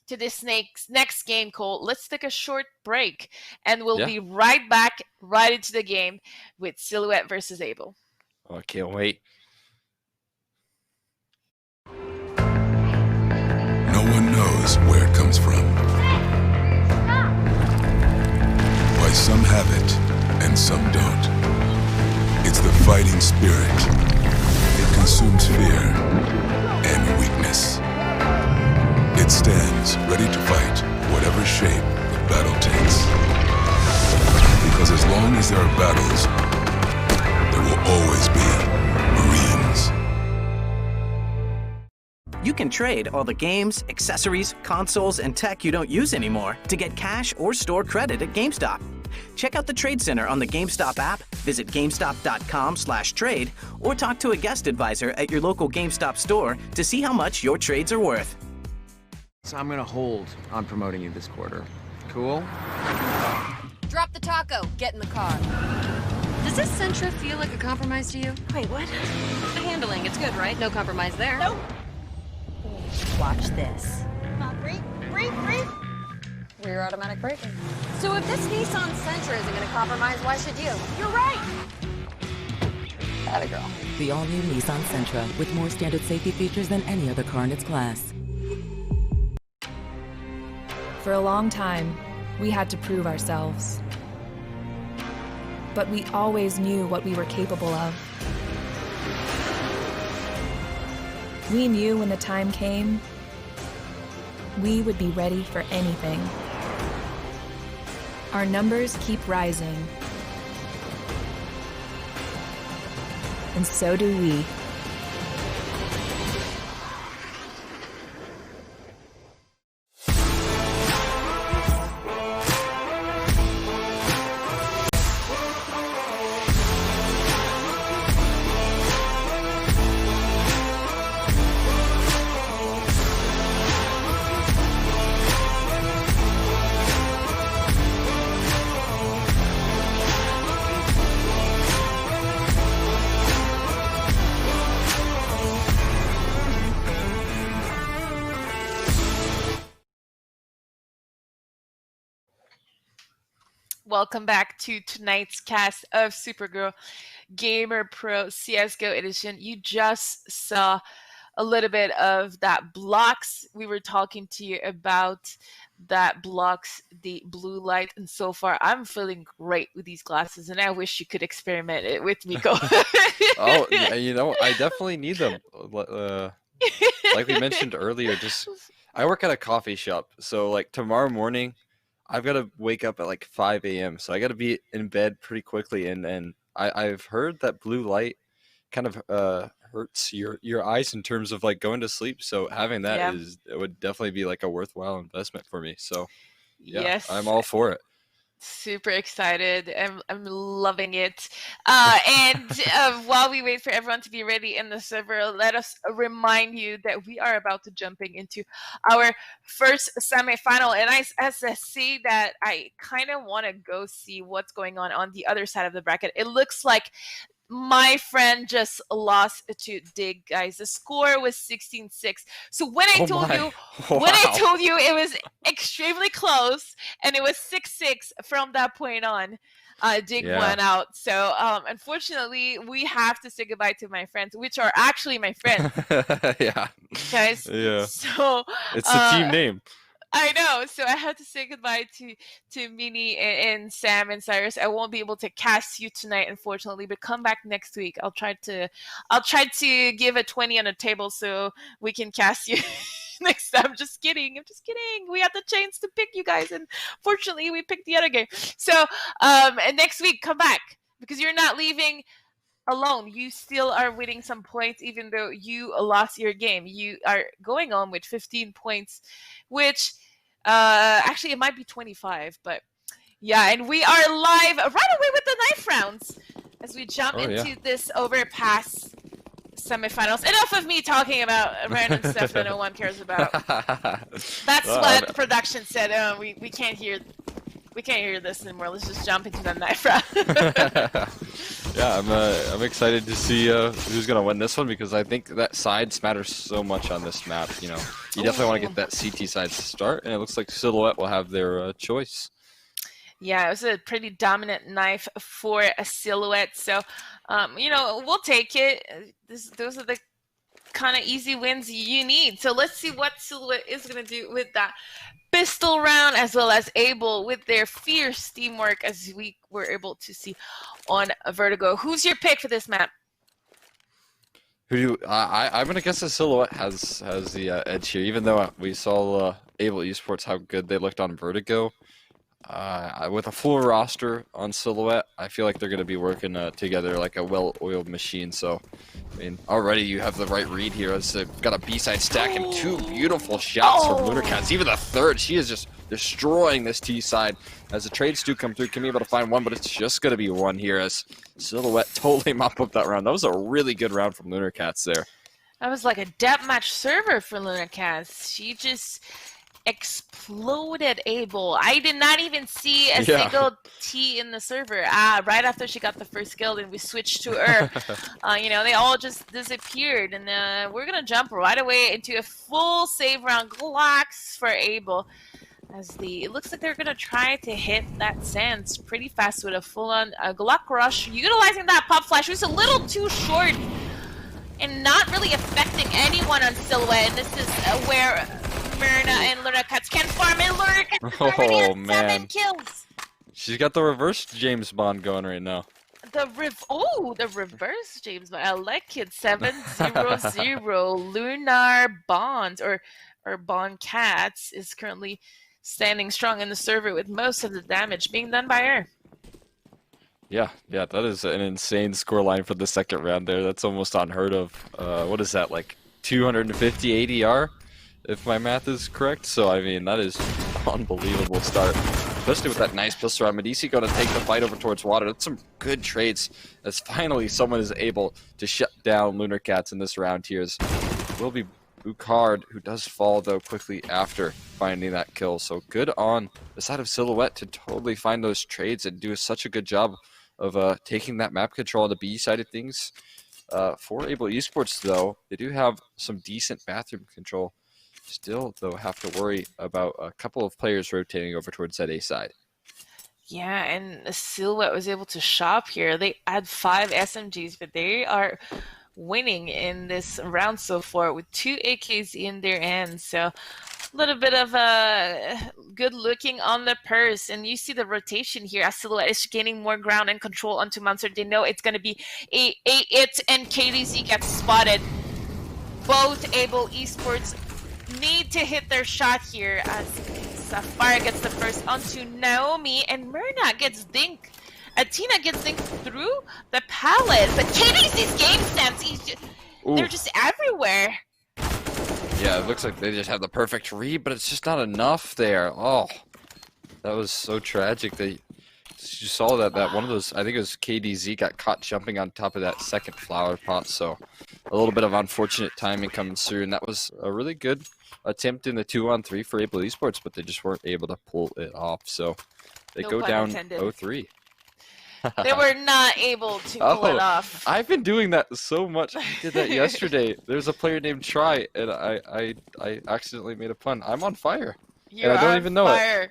to this next game, Cole, let's take a short break, and we'll be right back right into the game with Silhouette versus Abel. Oh, I can't wait. No one knows where it comes from. Why some have it and some don't. It's the fighting spirit. It consumes fear and weakness. It stands ready to fight whatever shape the battle takes. Because as long as there are battles, there will always be Marines. You can trade all the games, accessories, consoles, and tech you don't use anymore to get cash or store credit at GameStop. Check out the Trade Center on the GameStop app, visit GameStop.com/trade, or talk to a guest advisor at your local GameStop store to see how much your trades are worth. So I'm gonna hold on promoting you this quarter. Cool? Drop the taco. Get in the car. Does this Sentra feel like a compromise to you? Wait, what? The handling, it's good, right? No compromise there. Nope. Watch this. Come on, breathe, breathe, breathe. Rear automatic braking. So if this Nissan Sentra isn't going to compromise, why should you? You're right. Atta girl. The all-new Nissan Sentra with more standard safety features than any other car in its class. For a long time, we had to prove ourselves. But we always knew what we were capable of. We knew when the time came, we would be ready for anything. Our numbers keep rising. And so do we. Welcome back to tonight's cast of Supergirl Gamer Pro CSGO Edition. You just saw a little bit of that blocks. We were talking to you about that blocks the blue light, and so far I'm feeling great with these glasses, and I wish you could experiment it with me. Oh, yeah, you know, I definitely need them. Like we mentioned earlier, I work at a coffee shop, so like tomorrow morning I've got to wake up at like 5 a.m. So I got to be in bed pretty quickly, and I've heard that blue light kind of hurts your eyes in terms of like going to sleep. So having that it would definitely be like a worthwhile investment for me. So yeah, yes, I'm all for it. Super excited. I'm loving it. And while we wait for everyone to be ready in the server, let us remind you that we are about to jumping into our first semifinal. And I say that I kind of want to go see what's going on the other side of the bracket. It looks like my friend just lost to Dig, guys. The score was 16-6. So when I told you it was extremely close, and it was 6-6 from that point on, Dig won out. So unfortunately, we have to say goodbye to my friends, which are actually my friends. Yeah, guys. Yeah. So it's the team name. I know, so I have to say goodbye to Minnie and Sam and Cyrus. I won't be able to cast you tonight, unfortunately, but come back next week. I'll try to give a 20 on the table so we can cast you next time. I'm just kidding. We had the chance to pick you guys, and fortunately, we picked the other game. So, and next week, come back because you're not leaving alone. You still are winning some points, even though you lost your game. You are going on with 15 points, which actually it might be 25, but Yeah, and we are live right away with the knife rounds as we jump Oh, into yeah. this overpass semifinals. Enough of me talking about random stuff that no one cares about. That's Well, what the production said. We can't hear this anymore. Let's just jump into the knife round. Yeah, I'm excited to see who's gonna win this one because I think that sides matter so much on this map. You know, you definitely want to get that CT side to start, and it looks like Silhouette will have their choice. Yeah, it was a pretty dominant knife for a Silhouette. So, you know, we'll take it. Those are the kind of easy wins you need. So let's see what Silhouette is going to do with that pistol round, as well as Able with their fierce teamwork, as we were able to see on Vertigo. Who's your pick for this map? I'm gonna guess that Silhouette has the edge here, even though we saw Able Esports how good they looked on Vertigo. With a full roster on Silhouette, I feel like they're going to be working together like a well-oiled machine. So, I mean, already you have the right read here. They've got a B-side stack and two beautiful shots from Lunarcats. Even the third, she is just destroying this T-side. As the trades do come through, can be able to find one, but it's just going to be one here as Silhouette totally mop up that round. That was a really good round from Lunarcats there. That was like a deathmatch server for Lunarcats. She just exploded Able. I did not even see a single T in the server. Right after she got the first kill, and we switched to her. You know, they all just disappeared, and we're gonna jump right away into a full save round. Glocks for Able. It looks like they're gonna try to hit that Sands pretty fast with a full-on Glock rush, utilizing that pop flash. It was a little too short and not really affecting anyone on Silhouette. And this is where Myrna and Lunarcats can farm, and Lunarcats already has 7 kills. She's got the reverse James Bond going right now. The reverse James Bond. I like it. 7-0-0. Lunar Bond or Bond Cats is currently standing strong in the server with most of the damage being done by her. Yeah, that is an insane scoreline for the second round there. That's almost unheard of. What is that, like 250 ADR, if my math is correct? So, I mean, that is an unbelievable start. Especially with that nice pistol round. Medici going to take the fight over towards water. That's some good trades as finally someone is able to shut down Lunarcats in this round here. It will be Bucard, who does fall, though, quickly after finding that kill. So good on the side of Silhouette to totally find those trades and do such a good job of taking that map control on the B side of things. For Able Esports, though, they do have some decent bathroom control. Still, though, have to worry about a couple of players rotating over towards that A side. Yeah, and Silhouette was able to shop here. They add 5 SMGs, but they are winning in this round so far with 2 AKs in their hands. So a little bit of good looking on the purse, and you see the rotation here as Silhouette is gaining more ground and control onto Monster. They know it's going to be it and KDZ gets spotted. Both Able Esports need to hit their shot here as Sapphire gets the first onto Naomi, and Myrna gets dinked. Athena gets dinked through the pallet, but KDZ's game stance, they're just everywhere. Yeah, it looks like they just have the perfect read, but it's just not enough there. Oh, that was so tragic. You saw that one of those, I think it was KDZ, got caught jumping on top of that second flower pot, so a little bit of unfortunate timing coming through, and that was a really good attempt in the 2-on-3 for Able Esports, but they just weren't able to pull it off, so they go down 0-3. They were not able to pull it off. I've been doing that so much. I did that yesterday. There's a player named Try, and I accidentally made a pun. I'm on fire. And I don't even know it.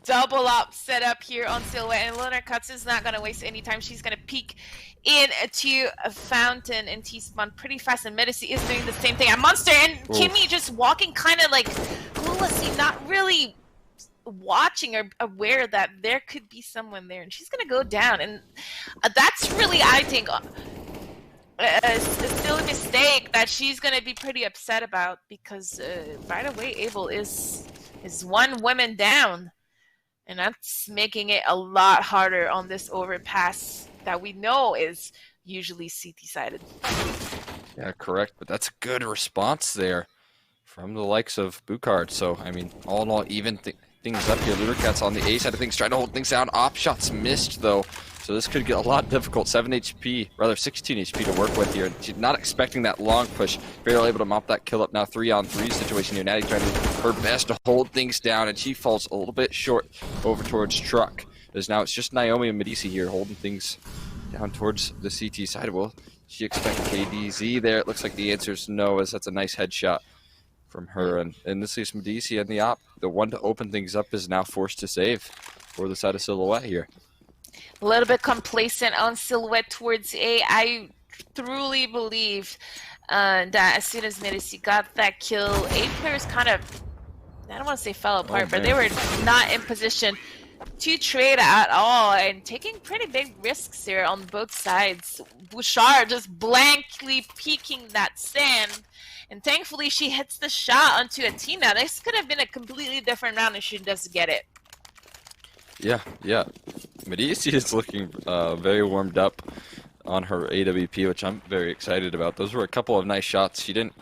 Double up setup here on Silhouette, and Lunarcats is not going to waste any time. She's going to peek into a Fountain and T-spawn pretty fast, and Medici is doing the same thing. A Monster and Kimmy just walking kind of like cluelessly, not really watching or aware that there could be someone there, and she's going to go down. And that's really, I think, still a mistake that she's going to be pretty upset about, because right away Able is 1 woman down. And that's making it a lot harder on this overpass that we know is usually CT-sided. Yeah, correct. But that's a good response there from the likes of Bucard. So, I mean, all in all, even things up here. Ludercats on the A side of things, trying to hold things down. Op shots missed, though. So this could get a lot difficult. 7 HP, rather 16 HP to work with here. She's not expecting that long push. Barely able to mop that kill up now. 3-on-3 situation here. Natty trying to do her best to hold things down, and she falls a little bit short over towards Truck. As now it's just Naomi and Medici here holding things down towards the CT side. Will she expect KDZ there? It looks like the answer is no, as that's a nice headshot from her. And in this case, Medici and the op, the one to open things up, is now forced to save for the side of Silhouette here. A little bit complacent on Silhouette towards A. I truly believe that as soon as Medici got that kill, A players kind of, I don't want to say fell apart, but they were not in position to trade at all, and taking pretty big risks here on both sides. Bouchard just blankly peeking that sand, and thankfully she hits the shot onto Atina. This could have been a completely different round if she does get it. Yeah. Medici is looking very warmed up on her AWP, which I'm very excited about. Those were a couple of nice shots. She didn't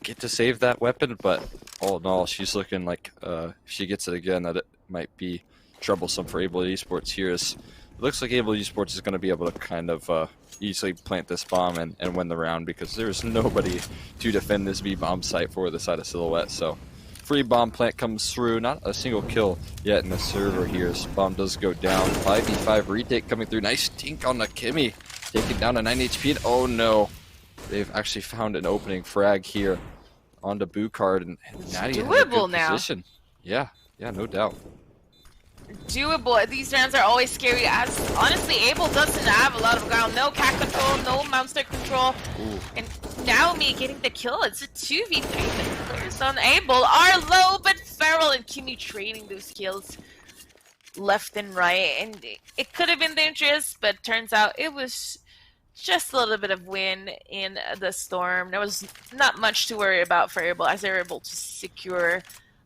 get to save that weapon, but all in all, she's looking like if she gets it again, that it might be troublesome for Able Esports here. It looks like Able Esports is going to be able to kind of easily plant this bomb and win the round, because there's nobody to defend this B-bomb site for the side of Silhouette. So free bomb plant comes through. Not a single kill yet in the server here. This bomb does go down. 5v5 retake coming through. Nice tink on the Kimmy. Taking down to 9 HP. And oh no, they've actually found an opening frag here onto Bouchard, and Natty in a good position. Yeah, no doubt. Doable. These rounds are always scary, as honestly Able doesn't have a lot of ground. No cat control, no monster control. Ooh. And Naomi getting the kill. It's a 2v3. The players on Able are low, but Feral and Kimmy trading those kills left and right. And it could have been dangerous, but turns out it was just a little bit of wind in the storm. There was not much to worry about for Able, as they were able to secure.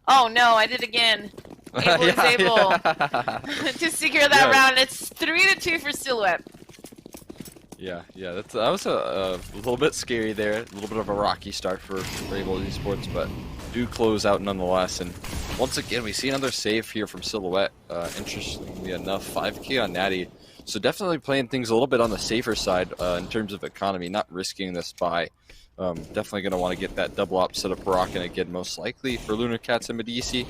Oh no, I did again. Able is able to secure that round. It's 3-2 for Silhouette. Yeah, that was a little bit scary there. A little bit of a rocky start for Able Esports, but do close out nonetheless. And once again, we see another save here from Silhouette. Interestingly enough, 5k on Natty. So definitely playing things a little bit on the safer side in terms of economy, not risking this buy. Definitely going to want to get that double op set up rocking again, most likely for Ludercats and Medici.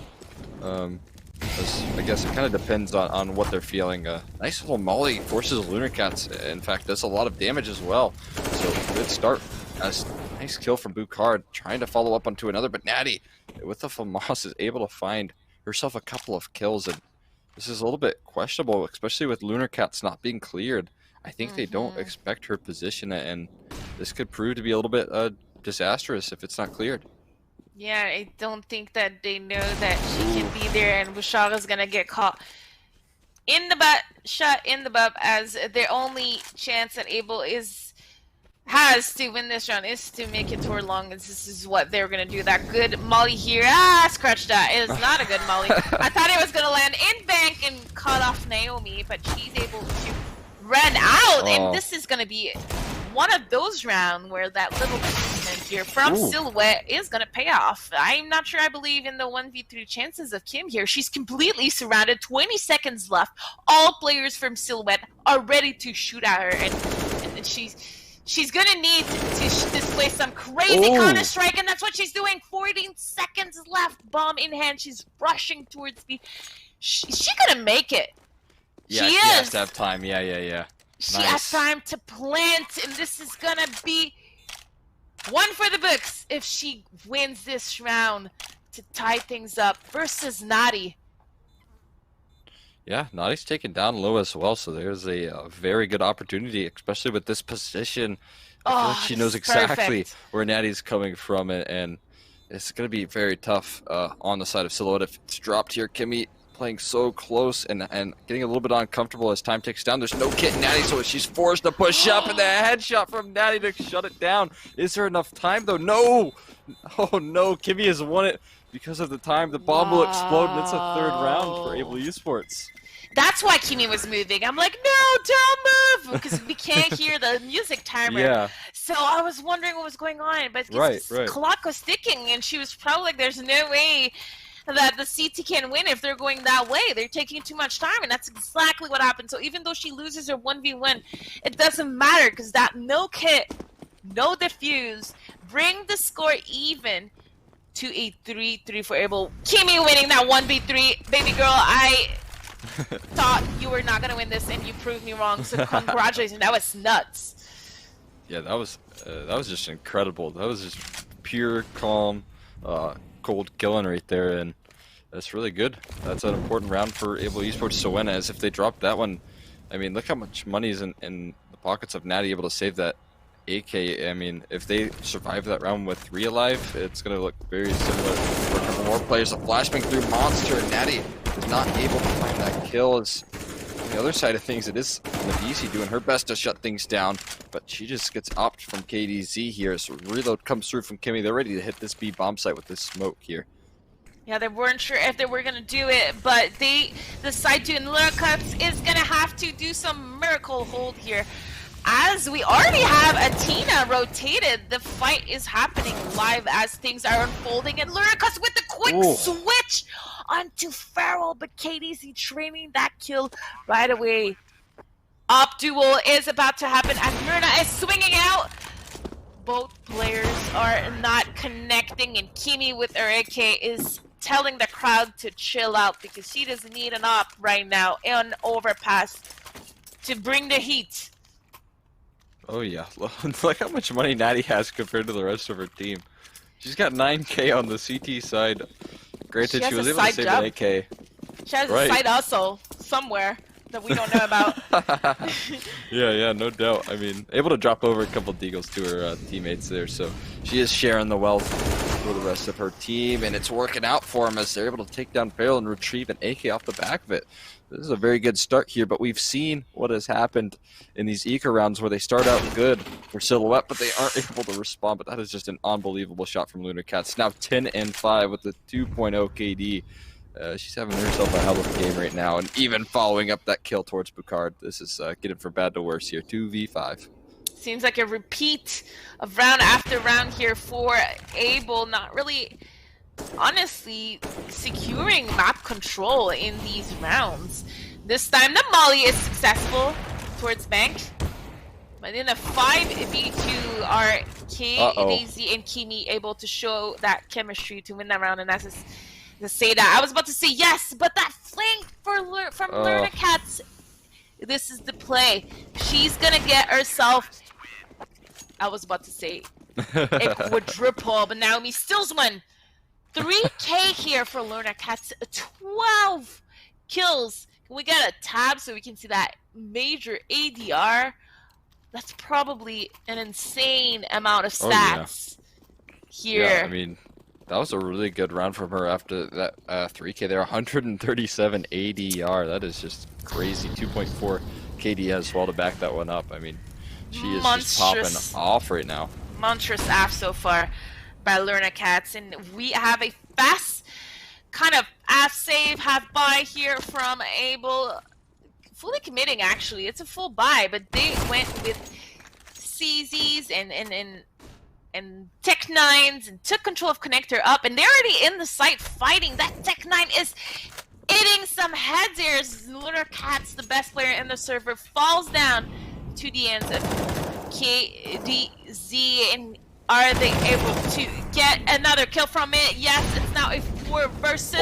I guess it kind of depends on what they're feeling. Nice little molly forces Ludercats. In fact, does a lot of damage as well. So good start. Nice kill from Bouchard, trying to follow up onto another, but Natty with the FAMAS is able to find herself a couple of kills, and this is a little bit questionable, especially with Ludercats not being cleared. I think they don't expect her position, and this could prove to be a little bit disastrous if it's not cleared. Yeah, I don't think that they know that she can be there, and Bouchard is gonna get caught in the butt, shot in the butt, as their only chance that Able has to win this round is to make it toward long, and this is what they're gonna do. That good molly here, scratch that. It is not a good molly. I thought it was gonna land in bank and cut off Naomi, but she's able to run out, and this is gonna be one of those rounds where that little movement here from Silhouette is going to pay off. I'm not sure I believe in the 1v3 chances of Kim here. She's completely surrounded, 20 seconds left. All players from Silhouette are ready to shoot at her, and she's going to need to display some crazy counter-strike, and that's what she's doing. 14 seconds left, bomb in hand. She's rushing towards the... She's going to make it. Yeah, she has to have time. Yeah. She has time to plant, and this is gonna be one for the books if she wins this round to tie things up versus Natty. Yeah, Natty's taken down low as well, so there's a very good opportunity, especially with this position. I feel like she knows exactly where Natty's coming from, and it's going to be very tough on the side of Silhouette if it's dropped here. Kimmy playing so close and getting a little bit uncomfortable as time ticks down. There's no kit in Natty, so she's forced to push up, and the headshot from Natty to shut it down. Is there enough time, though? No! Oh, no. Kimmy has won it because of the time. The bomb will explode, and it's a third round for Able Esports. That's why Kimmy was moving. I'm like, no, don't move, because we can't hear the music timer. Yeah. So I was wondering what was going on, but the clock was ticking, and she was probably like, there's no way that the CT can win if they're going that way. They're taking too much time, and that's exactly what happened. So even though she loses her 1v1, it doesn't matter because that no kit, no defuse, bring the score even to a 3-3 for Abel. Kimi winning that 1v3. Baby girl, I thought you were not going to win this, and you proved me wrong. So congratulations. That was nuts. Yeah, that was just incredible. That was just pure, calm, cold killing right there, and that's really good. That's an important round for Able Esports to win, as if they drop that one, I mean, look how much money is in the pockets of Natty able to save that AK. I mean, if they survive that round with 3 alive, it's going to look very similar for a couple more players. A flashbang through Monster, and Natty is not able to find that kill. As on the other side of things, it is Medici doing her best to shut things down, but she just gets opt from KDZ here. So reload comes through from Kimmy. They're ready to hit this B bomb site with this smoke here. Yeah, they weren't sure if they were going to do it, but they decide to, and Lurkuts is going to have to do some miracle hold here. As we already have Athena rotated, the fight is happening live as things are unfolding, and Lurkuts with the quick switch onto Farrell, but KDZ training that kill right away. Op duel is about to happen as Myrna is swinging out. Both players are not connecting, and Kimi with her AK is telling the crowd to chill out because she doesn't need an op right now on overpass to bring the heat. Oh yeah, look how much money Natty has compared to the rest of her team. She's got 9K on the CT side. Granted, she was able to save an AK. She has a side hustle somewhere that we don't know about. Yeah, no doubt. I mean, able to drop over a couple deagles to her teammates there, so she is sharing the wealth for the rest of her team, and it's working out for them as they're able to take down Farrell and retrieve an AK off the back of it. This is a very good start here, but we've seen what has happened in these eco rounds where they start out good for Silhouette, but they aren't able to respond. But that is just an unbelievable shot from Lunar Cats. Now 10-5 with the 2.0 KD. She's having herself a hell of a game right now, and even following up that kill towards Boucard. This is getting from bad to worse here. 2v5. Seems like a repeat of round after round here for Abel. Not really, honestly, securing map control in these rounds. This time the Molly is successful towards Bank. But in a 5v2 are KDZ and Kimi able to show that chemistry to win that round, and that's just to say that. I was about to say yes, but that flank from Lurna Cats, this is the play. She's gonna get herself, I was about to say a quadruple, but Naomi steals one. 3K here for Lurna Cats, 12 kills. Can we get a tab so we can see that major ADR? That's probably an insane amount of stats here. Yeah, I mean, that was a really good round from her after that 3K there. 137 ADR. That is just crazy. 2.4 KD as well to back that one up. I mean, she is just popping off right now. Monstrous AF so far by Lurna Cats. And we have a fast kind of AF save, half buy here from Abel. Fully committing, actually. It's a full buy, but they went with CZs and Tech 9s and took control of Connector up, and they're already in the site fighting. That Tech 9 is hitting some heads here. Lunar Cat's the best player in the server, falls down to the ends of KDZ, and are they able to get another kill from it? Yes, it's now a 4 versus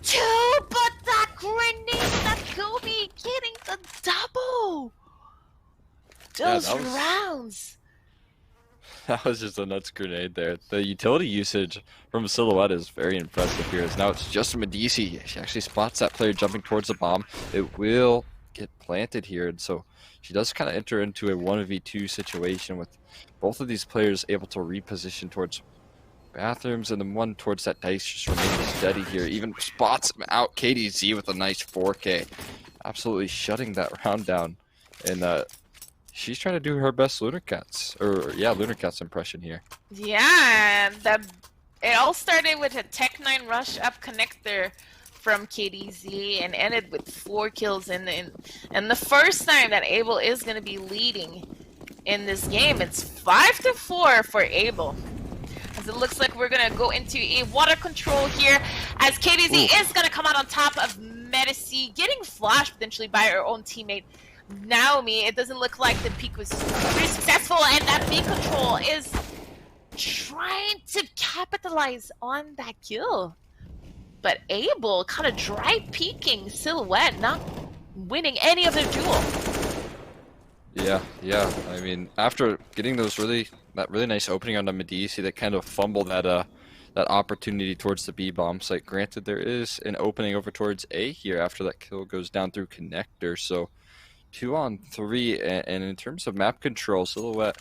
2, but that grenade, that Kobe getting the double. Those rounds. That was just a nuts grenade there. The utility usage from Silhouette is very impressive here. As now it's just Medici. She actually spots that player jumping towards the bomb. It will get planted here, and so she does kind of enter into a 1v2 situation with both of these players able to reposition towards bathrooms, and then one towards that dice just remaining steady here. Even spots him out. KDZ with a nice 4K. Absolutely shutting that round down. And she's trying to do her best Lunar Cats, Lunar Cats impression here. Yeah, it all started with a Tech 9 rush up Connector from KDZ and ended with 4 kills. And the first time that Abel is going to be leading in this game, it's 5-4 for Abel. Because it looks like we're gonna go into a water control here, as KDZ is gonna come out on top of Medici, getting flashed potentially by her own teammate Naomi. It doesn't look like the peek was pretty successful, and that B control is trying to capitalize on that kill. But Abel kind of dry peeking Silhouette, not winning any of their duel. Yeah. I mean, after getting that really nice opening on the Medici, that kind of fumbled that opportunity towards the B bomb site. Granted, there is an opening over towards A here after that kill goes down through connector. So 2 on 3, and in terms of map control, Silhouette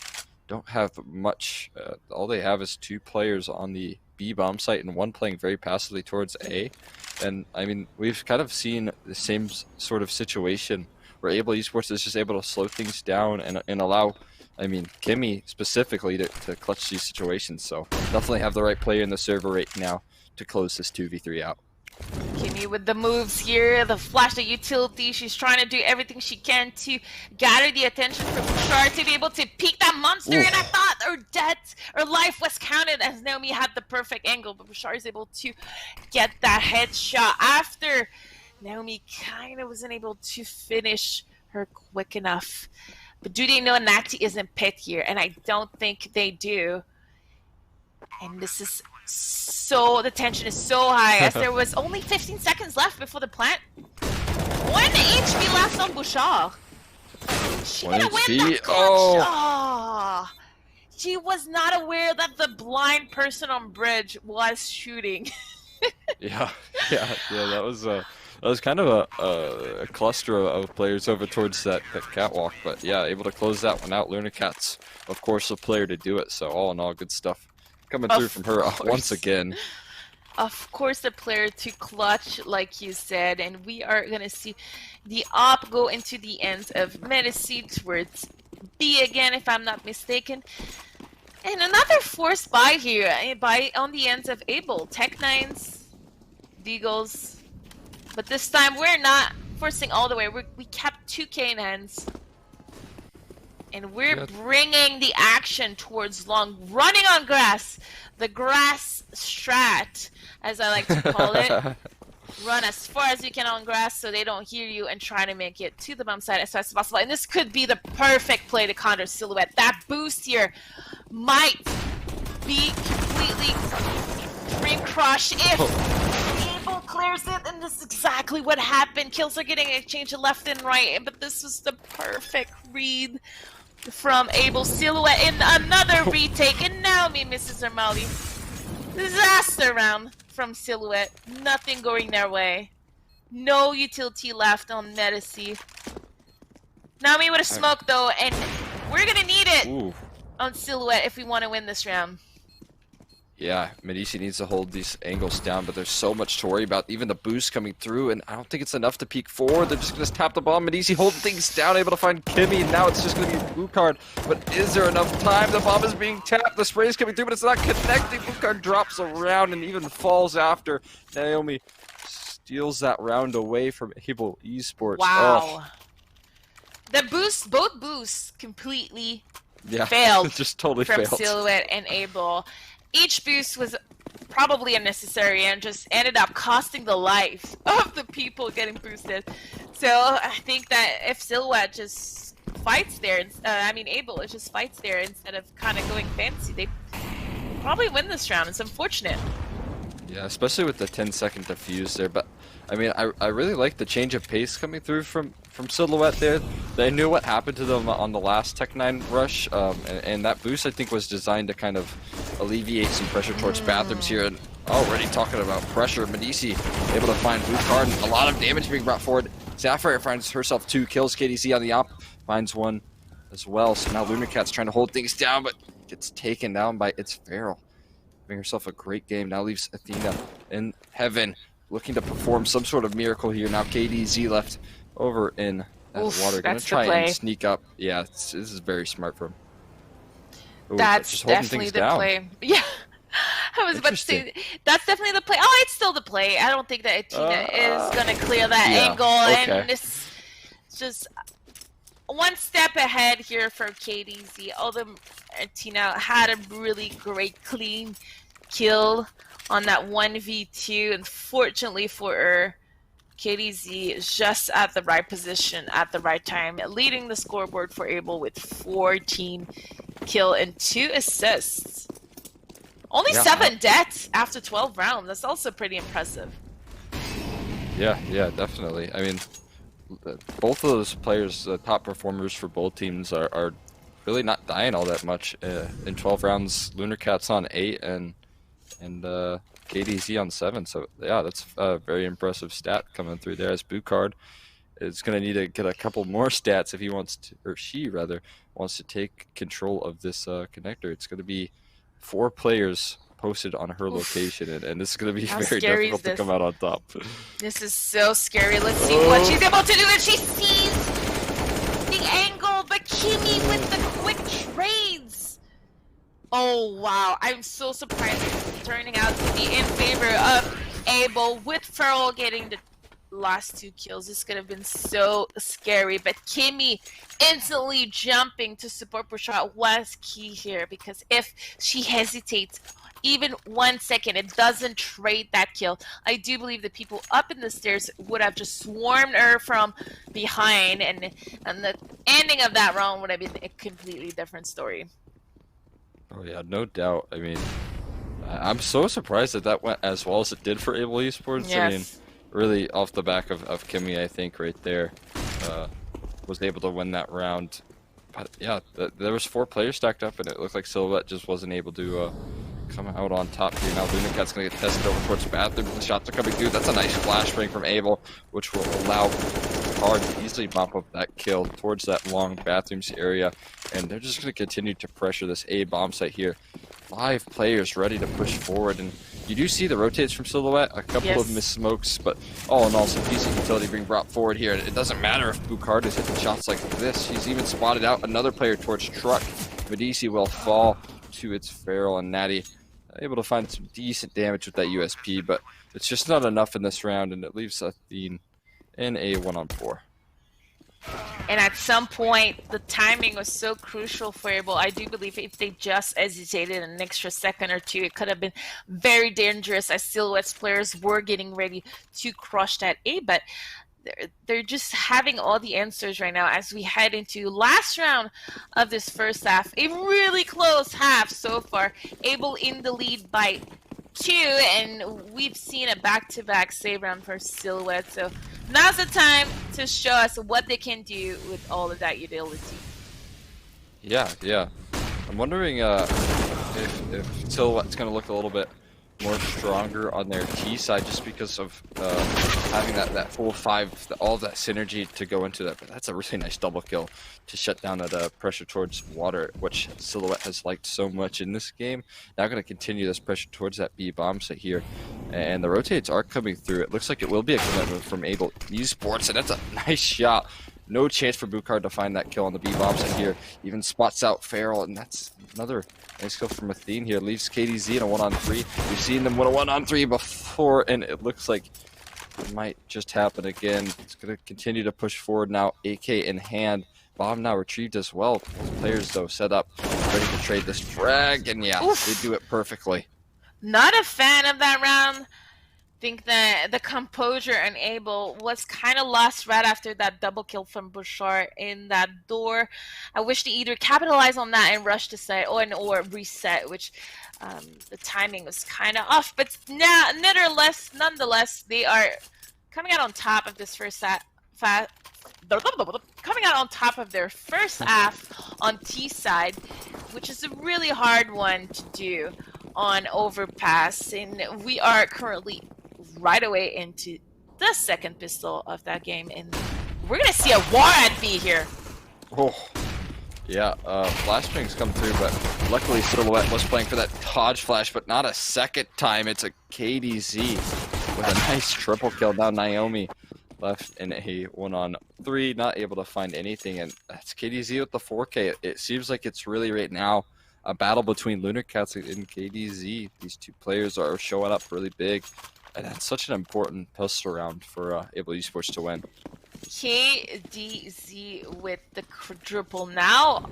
don't have much. All they have is 2 players on the B bomb site and 1 playing very passively towards A. And I mean, we've kind of seen the same sort of situation where Able Esports is just able to slow things down and allow, I mean, Kimmy specifically to clutch these situations. So definitely have the right player in the server right now to close this 2v3 out. Kimmy with the moves here, the flash, the utility. She's trying to do everything she can to gather the attention from Bouchard to be able to peek that monster. And I thought her life was counted as Naomi had the perfect angle, but Bouchard is able to get that headshot after Naomi kind of wasn't able to finish her quick enough. But do they know Nati isn't pit here? And I don't think they do. And this is the tension is so high as there was only 15 seconds left before the plant. 1 HP left on Bouchard. She gonna win that clutch. She was not aware that the blind person on bridge was shooting. Yeah. That was kind of a cluster of players over towards that catwalk, but yeah, able to close that one out. Luna Cat's, of course, a player to do it. So all in all, good stuff coming through from her once again. Of course, the player to clutch, like you said, and we are gonna see the op go into the ends of Medici towards B again, if I'm not mistaken. And another forced buy here, on the ends of Able. Tech9s, Deagles. But this time we're not forcing all the way. We kept 2K in hands. And we're bringing the action towards long. Running on grass. The grass strat, as I like to call it. Run as far as you can on grass so they don't hear you and try to make it to the bomb site as fast as possible. And this could be the perfect play to counter Silhouette. That boost here might be completely dream crush if Able clears it, and this is exactly what happened. Kills are getting exchanged left and right, but this was the perfect read from Able. Silhouette in another retake, and Naomi misses her Molly. Disaster round from Silhouette. Nothing going their way. No utility left on Medici. Naomi with a smoke though, and we're gonna need it on Silhouette if we want to win this round. Yeah, Medici needs to hold these angles down, but there's so much to worry about. Even the boost coming through, and I don't think it's enough to peek forward. They're just going to tap the bomb. Medici holding things down, able to find Kimmy, and now it's just going to be Blue Card. But is there enough time? The bomb is being tapped. The spray is coming through, but it's not connecting. Blue Card drops around and even falls after. Naomi steals that round away from Able Esports. Wow. The boost, both boosts completely failed. Just totally from failed. Silhouette and Able. Each boost was probably unnecessary and just ended up costing the life of the people getting boosted. So I think that if Silhouette just fights there, Able just fights there instead of kind of going fancy, they probably win this round. It's unfortunate. Yeah, especially with the 10-second defuse there, but I mean, I really like the change of pace coming through from Silhouette there. They knew what happened to them on the last Tech9 rush, and that boost I think was designed to kind of alleviate some pressure towards bathrooms here. And already talking about pressure, Medici able to find Blue Card, and a lot of damage being brought forward. Sapphire finds herself 2 kills, KDC on the op finds 1 as well. So now Lunacat's trying to hold things down, but gets taken down by It's Feral. Having herself a great game, now leaves Athena in heaven, looking to perform some sort of miracle here. Now KDZ left over in that water, gonna try and sneak up. Yeah, this is very smart from him. Ooh, that's definitely the play. Yeah, I was about to say that's definitely the play. Oh, it's still the play. I don't think that Athena is gonna clear that angle, and it's just one step ahead here for KDZ. Although Tina had a really great clean kill on that 1v2. Unfortunately for her, KDZ is just at the right position at the right time, leading the scoreboard for Abel with 14 kill and 2 assists. Only 7 deaths after 12 rounds. That's also pretty impressive. Yeah, definitely. I mean, both of those players, the top performers for both teams, are really not dying all that much. In 12 rounds, Lunar Cat's on 8 and KDZ on 7. So yeah, that's a very impressive stat coming through there. As Bucard is going to need to get a couple more stats if he wants to, or she rather, wants to take control of this connector. It's going to be 4 players posted on her location, and this is going to be very difficult to come out on top. This is so scary. Let's see what she's able to do. And she sees the angle, but Kimi with the quick trades. Oh, wow. I'm so surprised it's turning out to be in favor of Abel, with Feral getting the last 2 kills. This could have been so scary, but Kimi instantly jumping to support Bouchard was key here, because if she hesitates even 1 second, it doesn't trade that kill. I do believe the people up in the stairs would have just swarmed her from behind, and the ending of that round would have been a completely different story. Oh yeah, no doubt. I mean, I'm so surprised that went as well as it did for Able Esports. Yes. I mean, really off the back of Kimi, I think right there, was able to win that round. But yeah, there was 4 players stacked up, and it looked like Silhouette just wasn't able to come out on top here. Now Lunar Cat's going to get tested over towards the bathroom. The shots are coming through. That's a nice flashbang from Abel, which will allow Hard to easily mop up that kill towards that long bathrooms area. And they're just going to continue to pressure this A bomb site here. 5 players ready to push forward, and you do see the rotates from Silhouette, a couple of missed smokes, but all in all, some decent utility being brought forward here. And it doesn't matter if Bucard is hitting shots like this. He's even spotted out another player towards Truck. Medici will fall to its Feral, and Natty able to find some decent damage with that USP, but it's just not enough in this round, and it leaves Athene in a 1-on-4. And at some point, the timing was so crucial for Able. I do believe if they just hesitated an extra second or 2, it could have been very dangerous, as Silhouette's players were getting ready to crush that A. But they're just having all the answers right now as we head into last round of this first half. A really close half so far. Able in the lead by 2, and we've seen a back-to-back save round for Silhouette. So now's the time to show us what they can do with all of that utility. Yeah. I'm wondering if Silhouette's going to look a little bit more stronger on their T side, just because of having that full 5, all of that synergy to go into that. But that's a really nice double kill to shut down that pressure towards water, which Silhouette has liked so much in this game. Now going to continue this pressure towards that B bomb site here, and the rotates are coming through. It looks like it will be a commitment from Able Esports, and that's a nice shot. No chance for Bucard to find that kill on the B bomb site here. Even spots out Feral, and that's another nice kill from Athene here. Leaves KDZ in a 1-on-3. We've seen them win a 1-on-3 before, and it looks like it might just happen again. It's going to continue to push forward now, AK in hand. Bomb now retrieved as well. Players, though, set up, ready to trade this frag, and yeah, they do it perfectly. Not a fan of that round. Think that the composure and Able was kind of lost right after that double kill from Bouchard in that door. I wish they either capitalize on that and rush to site, or reset, which the timing was kind of off. But now, nonetheless, they are coming out on top of this first coming out on top of their first half on T side, which is a really hard one to do on overpass. And we are currently right away into the second pistol of that game, and we're gonna see a war at B here. Oh, yeah, flashbangs come through, but luckily Silhouette was playing for that dodge flash, but not a second time. It's a KDZ with a nice triple kill. Now Naomi left in a 1-on-3, not able to find anything, and that's KDZ with the 4K. It seems like it's really right now a battle between Lunar Cats and KDZ. These 2 players are showing up really big, and that's such an important pistol round for Able Esports to win. KDZ with the quadruple now,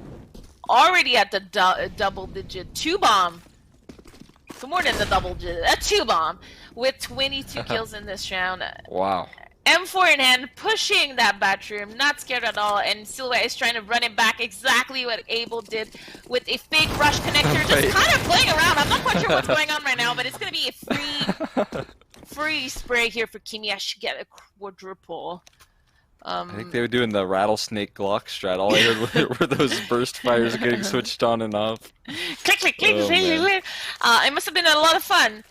already at the double-digit 2-bomb. So more than the double-digit, a 2-bomb with 22 kills in this round. Wow. M4 in hand, pushing that bathroom, not scared at all, and Silhouette is trying to run it back exactly what Abel did with a fake rush connector, just kind of playing around. I'm not quite sure what's going on right now, but it's going to be a free spray here for Kimi. I should get a quadruple. I think they were doing the rattlesnake Glock strat. All I heard were those burst fires getting switched on and off. Click, click, click, Oh, click. It must have been a lot of fun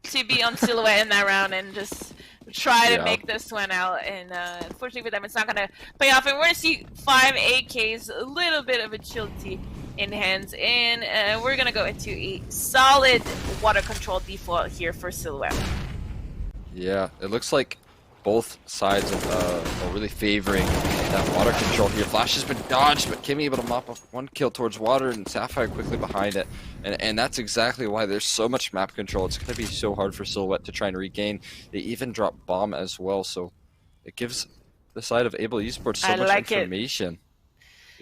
to be on Silhouette in that round and just try to make this one out. And unfortunately for them, it's not going to pay off. And we're going to see 5 AKs, a little bit of agility in hands. And we're going to go into a solid water control default here for Silhouette. Yeah, it looks like both sides are really favoring that water control here. Flash has been dodged, but Kimmy able to mop up 1 kill towards water, and Sapphire quickly behind it. And that's exactly why there's so much map control. It's going to be so hard for Silhouette to try and regain. They even drop bomb as well, so it gives the side of Able Esports so much information.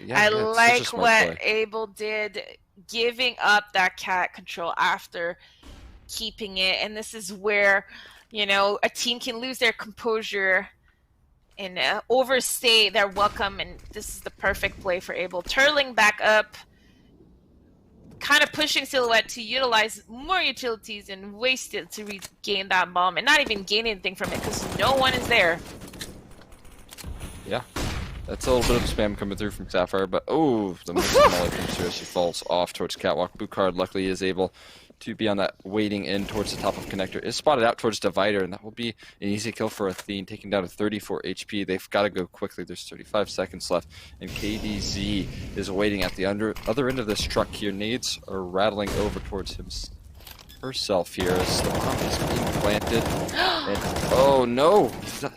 Yeah, I like what Abel did, giving up that cat control after keeping it. And this is where, you know, a team can lose their composure and overstay their welcome. And this is the perfect play for Abel. Turtling back up, kind of pushing Silhouette to utilize more utilities and waste it to regain that bomb. And not even gain anything from it because no one is there. Yeah. That's a little bit of spam coming through from Sapphire, but oh, the molly comes through as she falls off towards Catwalk. Bukard luckily is able to be on that waiting in towards the top of connector. Is spotted out towards Divider, and that will be an easy kill for Athene, taking down to 34 HP. They've got to go quickly. There's 35 seconds left, and KDZ is waiting at the other end of this truck here. Nades are rattling over towards herself here as the bomb is being planted. And, oh no!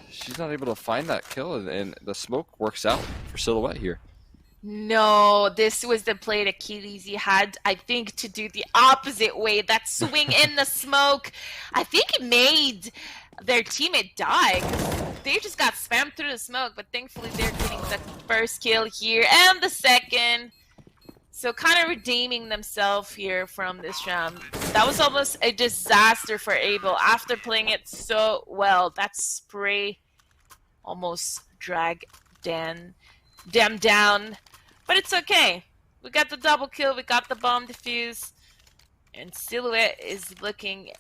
She's not able to find that kill, and the smoke works out for Silhouette here. No, this was the play that KDZ had, I think, to do the opposite way. That swing in the smoke, I think it made their teammate die. They just got spammed through the smoke, but thankfully they're getting the first kill here and the second. So kind of redeeming themselves here from this round. That was almost a disaster for Abel after playing it so well. That spray almost dragged them down. But it's okay. We got the double kill. We got the bomb defuse. And Silhouette is looking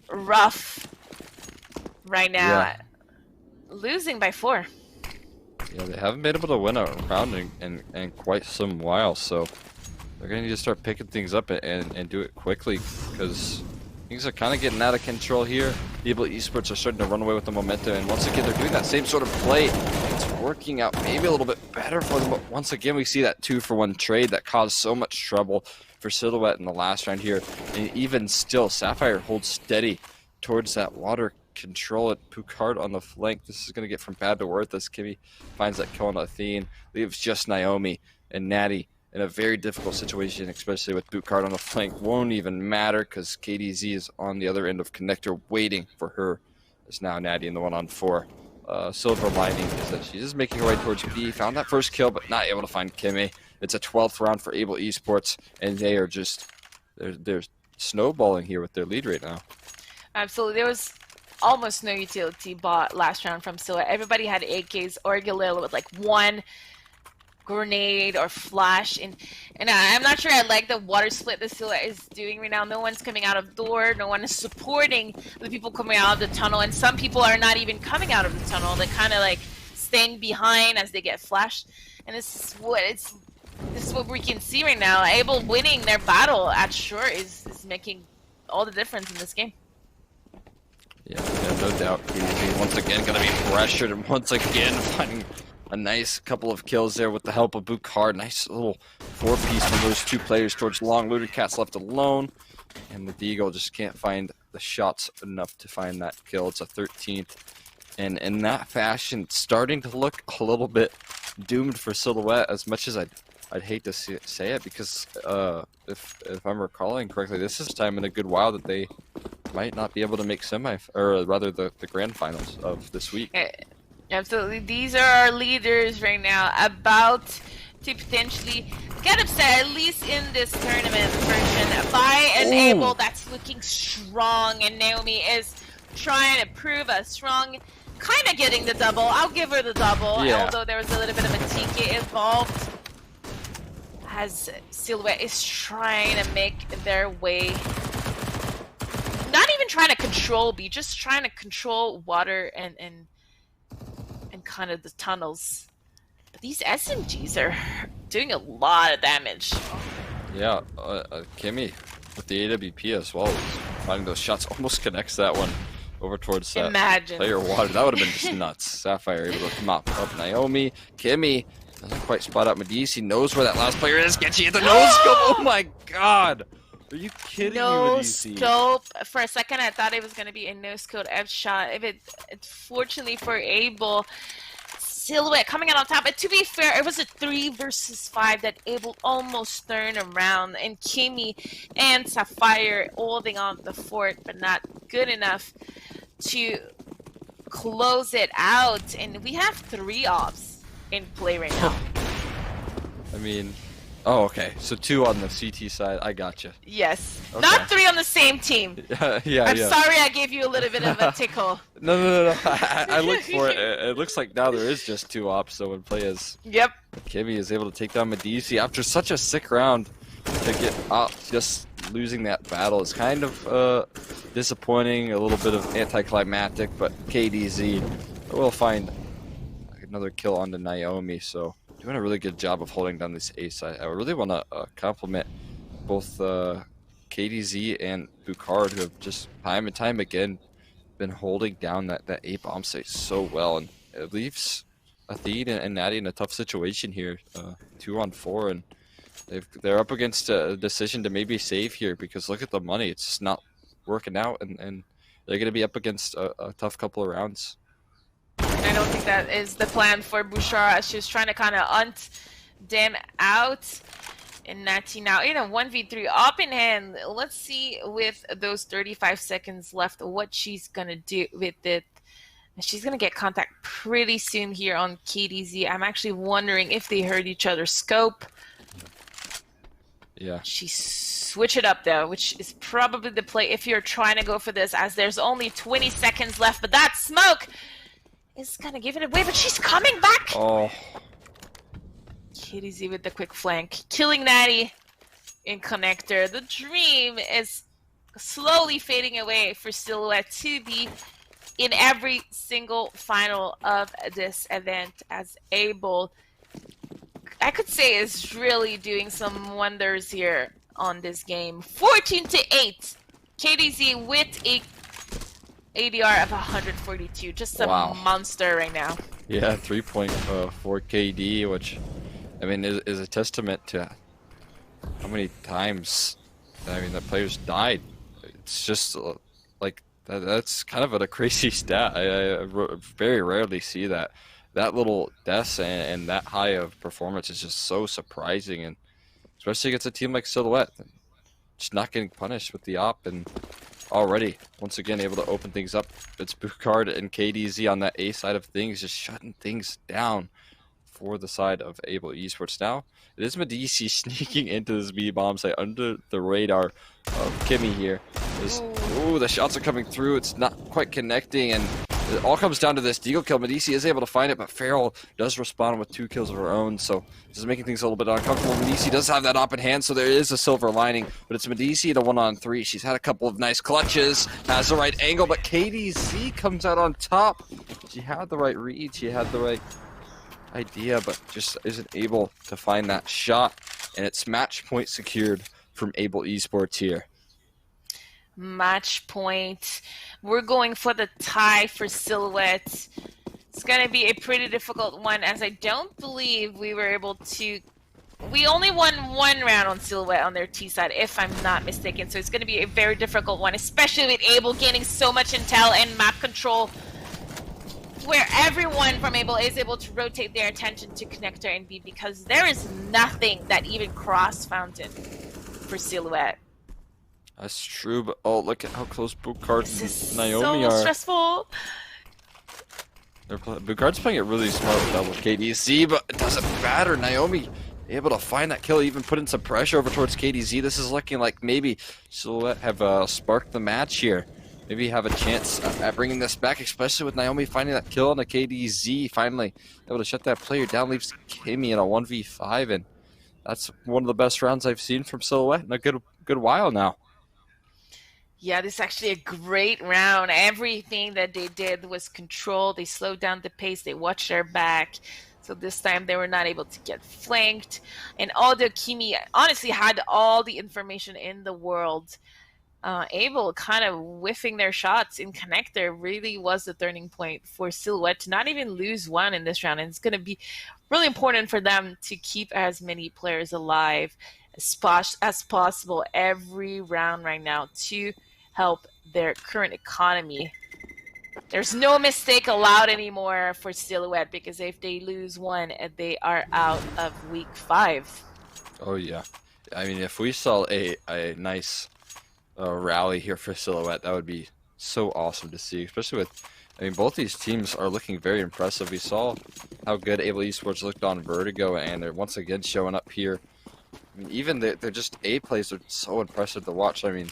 rough right now. Yeah. Losing by 4. Yeah, they haven't been able to win a round in quite some while, so they're going to need to start picking things up and do it quickly because things are kind of getting out of control here. Able Esports are starting to run away with the momentum, and once again, they're doing that same sort of play. It's working out maybe a little bit better for them, but once again, we see that 2-for-1 trade that caused so much trouble for Silhouette in the last round here. And even still, Sapphire holds steady towards that water control at Pukard on the flank. This is going to get from bad to worse as Kimmy finds that kill on Athene. Leaves just Naomi and Natty in a very difficult situation, especially with Pukard on the flank. Won't even matter because KDZ is on the other end of connector waiting for her. It's now Natty in the 1-on-4. Silver lining is that she's just making her way towards B. Found that first kill, but not able to find Kimmy. It's a 12th round for Able Esports, and they are just they're snowballing here with their lead right now. Absolutely. There was almost no utility bought last round from Silhouette. Everybody had AKs or Galil with like 1 grenade or flash, and I'm not sure I like the water split that Silhouette is doing right now. No one's coming out of door, no one is supporting the people coming out of the tunnel, and some people are not even coming out of the tunnel. They're kind of like staying behind as they get flashed, and this is what we can see right now. Able winning their battle at short is making all the difference in this game. Yeah, no doubt. KDZ once again going to be pressured, and once again finding a nice couple of kills there with the help of Bukard. Nice little 4-piece from those 2 players towards long. Looted Cat's left alone, and the Deagle just can't find the shots enough to find that kill. It's a 13th, and in that fashion, starting to look a little bit doomed for Silhouette. As much as I'd hate to say it, because if I'm recalling correctly, this is time in a good while that they might not be able to make the grand finals of this week. Absolutely. These are our leaders right now, about to potentially get upset, at least in this tournament version, by an Abel that's looking strong, and Naomi is trying to prove us strong, kind of getting the double. I'll give her the double, although there was a little bit of a TK involved, as Silhouette is trying to make their way, not even trying to control B, just trying to control water and kind of the tunnels. But these SMGs are doing a lot of damage. Yeah, Kimmy with the AWP as well, finding those shots, almost connects that one over towards that player water. That would have been just nuts. Sapphire able to come up Naomi. Kimmy doesn't quite spot out Medici, knows where that last player is. Gets you at the nose scope. Oh my god! Are you kidding me, Medici? No scope. For a second, I thought it was going to be a no scope F shot. If fortunately for Abel, Silhouette coming out on top. But to be fair, it was a 3 versus 5 that Abel almost turned around, and Kimmy and Sapphire holding on the fort, but not good enough to close it out. And we have 3 ops in play right now. I mean, oh, okay. So 2 on the CT side. I gotcha. Yes. Okay. Not 3 on the same team. Yeah. I'm sorry I gave you a little bit of a tickle. No. I looked for it. It looks like now there is just 2 ops, so when play as Kimmy is able to take down Medici after such a sick round to get up, just losing that battle is kind of disappointing, a little bit of anticlimactic, but KDZ will find another kill onto Naomi, so doing a really good job of holding down this ace. I really want to compliment both KDZ and Bucard, who have just time and time again been holding down that A bomb site so well, and it leaves Athene and Natty in a tough situation here, 2 on 4, and they're up against a decision to maybe save here, because look at the money, it's just not working out, and they're going to be up against a tough couple of rounds. I don't think that is the plan for Bouchard, as she was trying to kind of hunt them out. And Natty now in a 1v3 up in hand. Let's see with those 35 seconds left what she's going to do with it. She's going to get contact pretty soon here on KDZ. I'm actually wondering if they heard each other's scope. Yeah. She switch it up though, which is probably the play if you're trying to go for this, as there's only 20 seconds left. But that smoke is gonna give it away, but she's coming back. Oh. KDZ with the quick flank, killing Natty in connector. The dream is slowly fading away for Silhouette to be in every single final of this event, as Abel, I could say, is really doing some wonders here on this game. 14-8. KDZ with a ADR of 142. Just a monster right now. Yeah, 3.4 KD, which, I mean, is a testament to how many times, I mean, the players died. It's just like, that's kind of a crazy stat. I very rarely see that. That little deaths and that high of performance is just so surprising, and especially against a team like Silhouette, just not getting punished with the op, and already once again able to open things up. It's Bucard and KDZ on that A side of things, just shutting things down for the side of Able Esports. Now it is Medici sneaking into this B bomb site under the radar of Kimmy here. Ooh, the shots are coming through. It's not quite connecting, and it all comes down to this deagle kill. Medici is able to find it, but Farrell does respond with 2 kills of her own, so this is making things a little bit uncomfortable. Medici does have that op in hand, so there is a silver lining, but it's Medici at a 1-on-3. She's had a couple of nice clutches, has the right angle, but KDZ comes out on top. She had the right read, she had the right idea, but just isn't able to find that shot, and it's match point secured from Able Esports here. Match point. We're going for the tie for Silhouette. It's going to be a pretty difficult one, as I don't believe we were able to... We only won 1 round on Silhouette on their T side, if I'm not mistaken. So it's going to be a very difficult one, especially with Able gaining so much intel and map control, where everyone from Able is able to rotate their attention to Connector and B, because there is nothing that even cross Fountain for Silhouette. That's true, but oh, look at how close Bucard and Naomi so are. Stressful. Bugard's playing it really smart with double KDZ, but it doesn't matter. Naomi able to find that kill, even put in some pressure over towards KDZ. This is looking like maybe Silhouette have sparked the match here. Maybe have a chance at bringing this back, especially with Naomi finding that kill on the KDZ. Finally able to shut that player down, leaves Kimmy in a 1v5, and that's one of the best rounds I've seen from Silhouette in a good while now. Yeah, this is actually a great round. Everything that they did was controlled. They slowed down the pace. They watched their back. So this time they were not able to get flanked. And although Kimi honestly had all the information in the world, Abel kind of whiffing their shots in connector really was the turning point for Silhouette to not even lose one in this round. And it's going to be really important for them to keep as many players alive as possible every round right now to help their current economy. There's no mistake allowed anymore for Silhouette, because if they lose one, they are out of week 5. Oh yeah, I mean, if we saw a nice rally here for Silhouette, that would be so awesome to see, especially with, I mean, both these teams are looking very impressive. We saw how good Able Esports looked on Vertigo, and they're once again showing up here. I mean, even they're just A plays are so impressive to watch. I mean,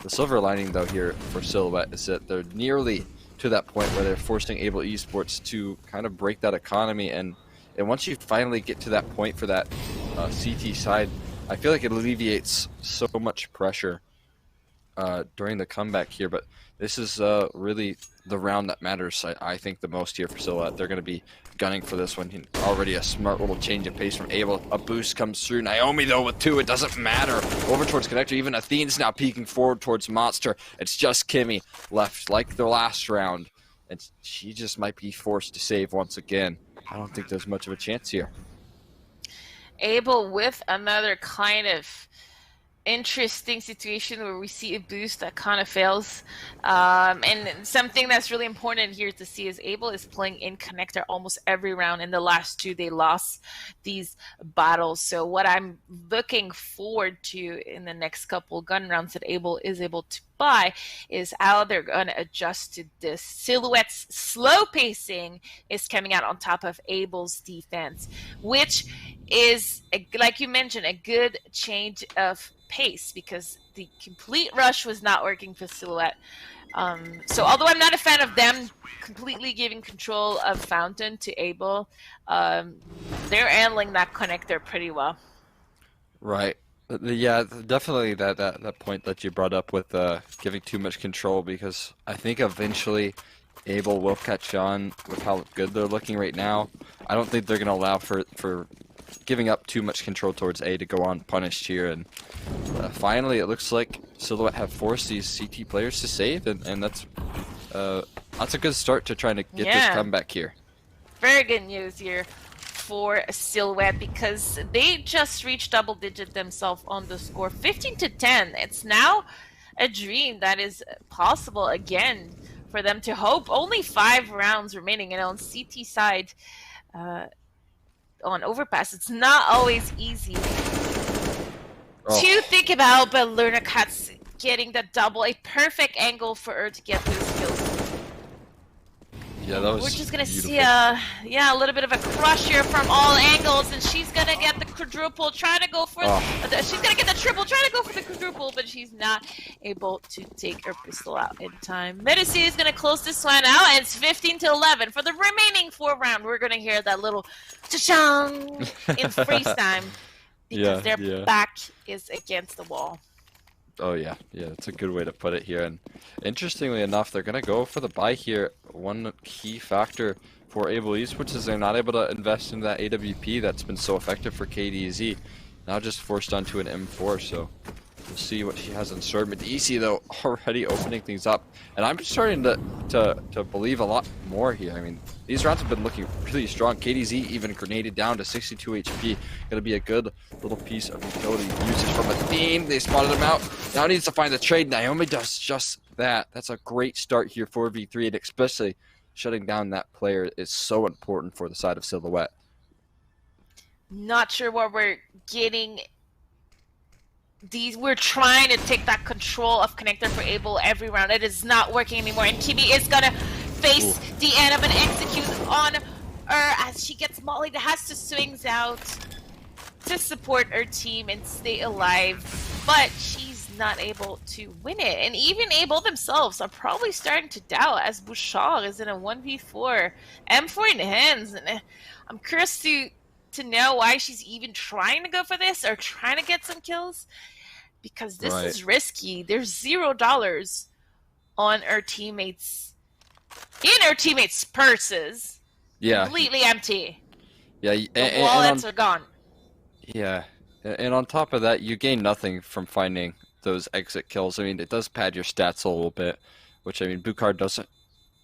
the silver lining though here for Silhouette is that they're nearly to that point where they're forcing Able Esports to kind of break that economy, and once you finally get to that point for that CT side, I feel like it alleviates so much pressure during the comeback here. But this is really the round that matters, I think, the most here for Silhouette. They're going to be gunning for this one. Already a smart little change of pace from Able. A boost comes through. Naomi, though, with 2. It doesn't matter. Over towards Connector. Even Athene's now peeking forward towards Monster. It's just Kimmy left, like the last round. And she just might be forced to save once again. I don't think there's much of a chance here. Able with another kind of interesting situation where we see a boost that kind of fails, and something that's really important here to see is Able is playing in connector almost every round. In the last 2 they lost these battles, so what I'm looking forward to in the next couple gun rounds that Able is able to buy is how they're going to adjust to this. Silhouette's slow pacing is coming out on top of Able's defense, which is, like you mentioned, a good change of pace, because the complete rush was not working for Silhouette. So although I'm not a fan of them completely giving control of Fountain to Able, they're handling that connector pretty well. Right. Yeah, definitely that point that you brought up with giving too much control, because I think eventually Able will catch on with how good they're looking right now. I don't think they're going to allow for giving up too much control towards A to go unpunished here, and finally it looks like Silhouette have forced these CT players to save, and that's a good start to trying to get this comeback here. Very good news here for Silhouette, because they just reached double digit themselves on the score, 15-10. It's now a dream that is possible again for them to hope. Only 5 rounds remaining, and on CT side, on Overpass, it's not always easy to think about, but Luna Cat's getting the double, a perfect angle for her to get those kills. Yeah, that was We're just gonna beautiful. see a little bit of a crush here from all angles, and she's gonna get the quadruple, trying to go for she's gonna get the triple, trying to go for the quadruple, but she's not able to take her pistol out in time. Medici is gonna close this one out, and it's 15-11 for the remaining 4 round. We're gonna hear that little cha-chang in freeze time, because their back is against the wall. Oh yeah, that's a good way to put it here. And interestingly enough, they're gonna go for the buy here. One key factor for Able Esports is they're not able to invest in that AWP that's been so effective for KDZ. Now just forced onto an M4, so we'll see what she has in store. Medici though already opening things up, and I'm starting to believe a lot more here. I mean, these rounds have been looking really strong. KDZ even grenaded down to 62 HP. Gonna be a good little piece of utility usage from Athene. They spotted him out. Now needs to find the trade. Naomi does just that. That's a great start here for V3, and especially shutting down that player is so important for the side of Silhouette. Not sure what we're getting. We're trying to take that control of connector for Able every round. It is not working anymore, and Kibi is gonna face Deanna, but executes on her as she gets mollied. Has to swings out to support her team and stay alive, but she's not able to win it. And even Able themselves are probably starting to doubt as Bouchard is in a 1v4. M4 in hands, and I'm curious to know why she's even trying to go for this or trying to get some kills, because this is risky. There's $0 on her teammates, in her teammates' purses. Completely empty. Yeah, the wallets are gone. Yeah, and on top of that, you gain nothing from finding those exit kills. I mean, it does pad your stats a little bit, which, I mean, Bukar doesn't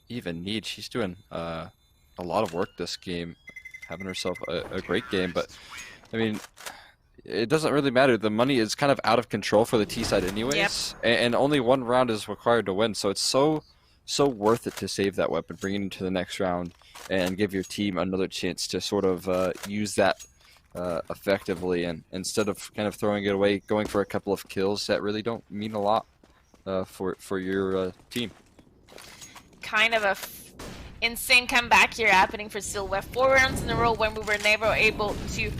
even need. She's doing a lot of work this game, having herself a great game, but, I mean, it doesn't really matter. The money is kind of out of control for the T side anyways, and only one round is required to win, so it's so worth it to save that weapon, bring it into the next round, and give your team another chance to sort of use that effectively, and instead of kind of throwing it away, going for a couple of kills that really don't mean a lot for your team. Kind of a insane comeback here happening for Silhouette. 4 rounds in a row when we were never able to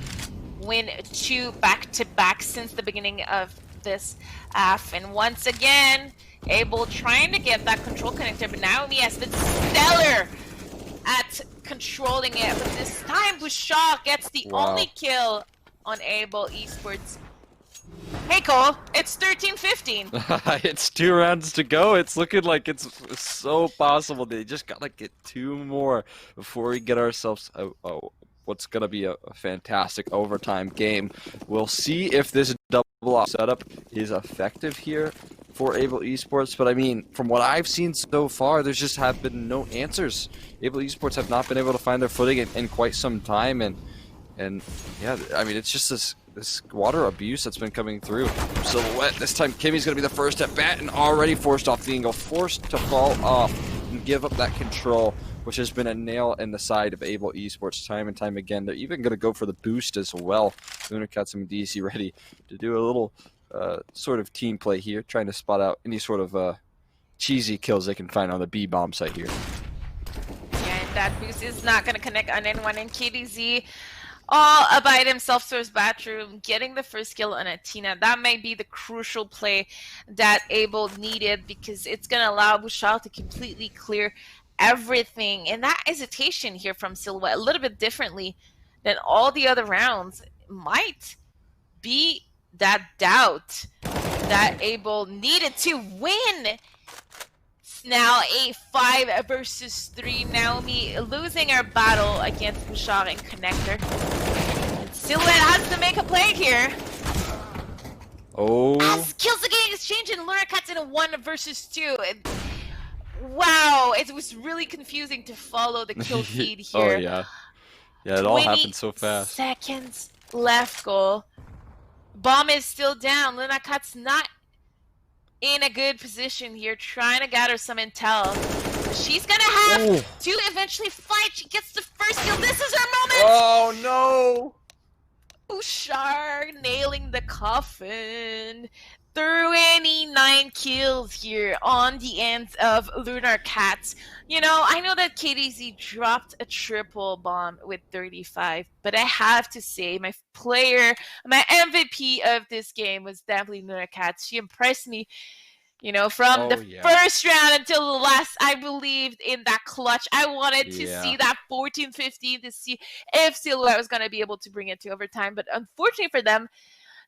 win 2 back-to-back since the beginning of this half, and once again Able trying to get that control connector, but Naomi has been stellar at controlling it, but this time Bouchard gets the only kill on Able Esports. Hey Cole, it's 13-15. It's 2 rounds to go. It's looking like it's so possible. They just gotta get 2 more before we get ourselves what's gonna be a fantastic overtime game. We'll see if this double setup is effective here for Able Esports, but I mean, from what I've seen so far, there's just have been no answers. Able Esports have not been able to find their footing in quite some time, and yeah, I mean, it's just this water abuse that's been coming through. Silhouette, this time Kimmy's gonna be the first at bat and already forced off the angle, forced to fall off and give up that control, which has been a nail in the side of Able Esports time and time again. They're even gonna go for the boost as well. Lunarcats and DC ready to do a little sort of team play here, trying to spot out any sort of cheesy kills they can find on the B bomb site here. Yeah, and that boost is not going to connect on anyone, and KDZ all by himself to his bathroom, getting the first kill on Atina. That might be the crucial play that Able needed, because it's going to allow Bouchard to completely clear everything. And that hesitation here from Silhouette, a little bit differently than all the other rounds, might be that doubt that Able needed to win. It's now a 5 versus 3. Naomi losing her battle against Bouchard and Connector. Silhouette has to make a play here. As kills are getting exchanged and Lunarcats in a 1 versus 2. Wow, it was really confusing to follow the kill feed here. Yeah, it all happened so fast. 20 seconds left, goal. Bomb is still down. Lunarcat's not in a good position here, trying to gather some intel. She's gonna have to eventually fight. She gets the first kill. This is her moment. Oh no! Bouchard nailing the coffin. 29 kills here on the ends of Lunarcats. You know, I know that KDZ dropped a triple bomb with 35, but I have to say my MVP of this game was definitely Lunarcats. She impressed me, you know, from the first round until the last. I believed in that clutch. I wanted to see that 14-15 to see if Silhouette was going to be able to bring it to overtime, but unfortunately for them,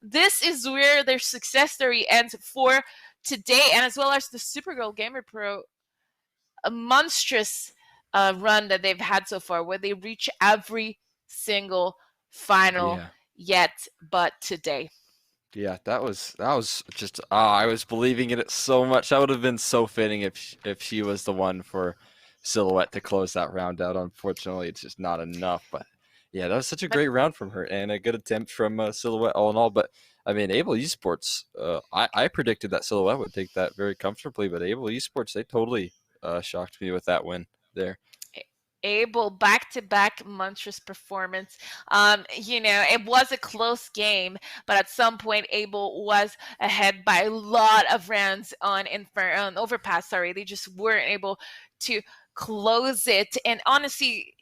this is where their success story ends for today, and as well as the Supergirl Gamer Pro, a monstrous run that they've had so far, where they reach every single final yet but today. Yeah, that was just I was believing in it so much. That would have been so fitting if she was the one for Silhouette to close that round out. Unfortunately, it's just not enough, but yeah, that was such a great round from her and a good attempt from Silhouette all in all. But I mean, Able Esports, I predicted that Silhouette would take that very comfortably, but Able Esports, they totally shocked me with that win there. Able back-to-back monstrous performance. You know, it was a close game, but at some point Able was ahead by a lot of rounds on Overpass. Sorry, they just weren't able to close it. And honestly,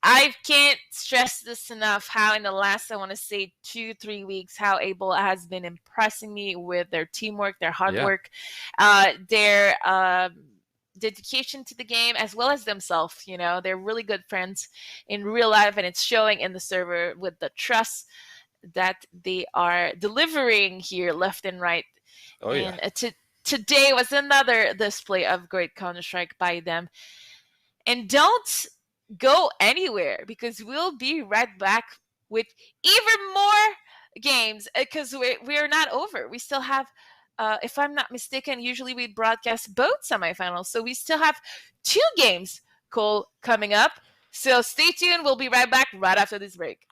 I can't stress this enough how in the last, I want to say 2-3 weeks, how Able has been impressing me with their teamwork, their hard work, their dedication to the game, as well as themselves. You know, they're really good friends in real life, and it's showing in the server with the trust that they are delivering here left and right. And today was another display of great Counter-Strike by them. And don't go anywhere, because we'll be right back with even more games, because we're not over. We still have, if I'm not mistaken, usually we broadcast both semifinals. So we still have 2 games, Cole, coming up. So stay tuned. We'll be right back right after this break.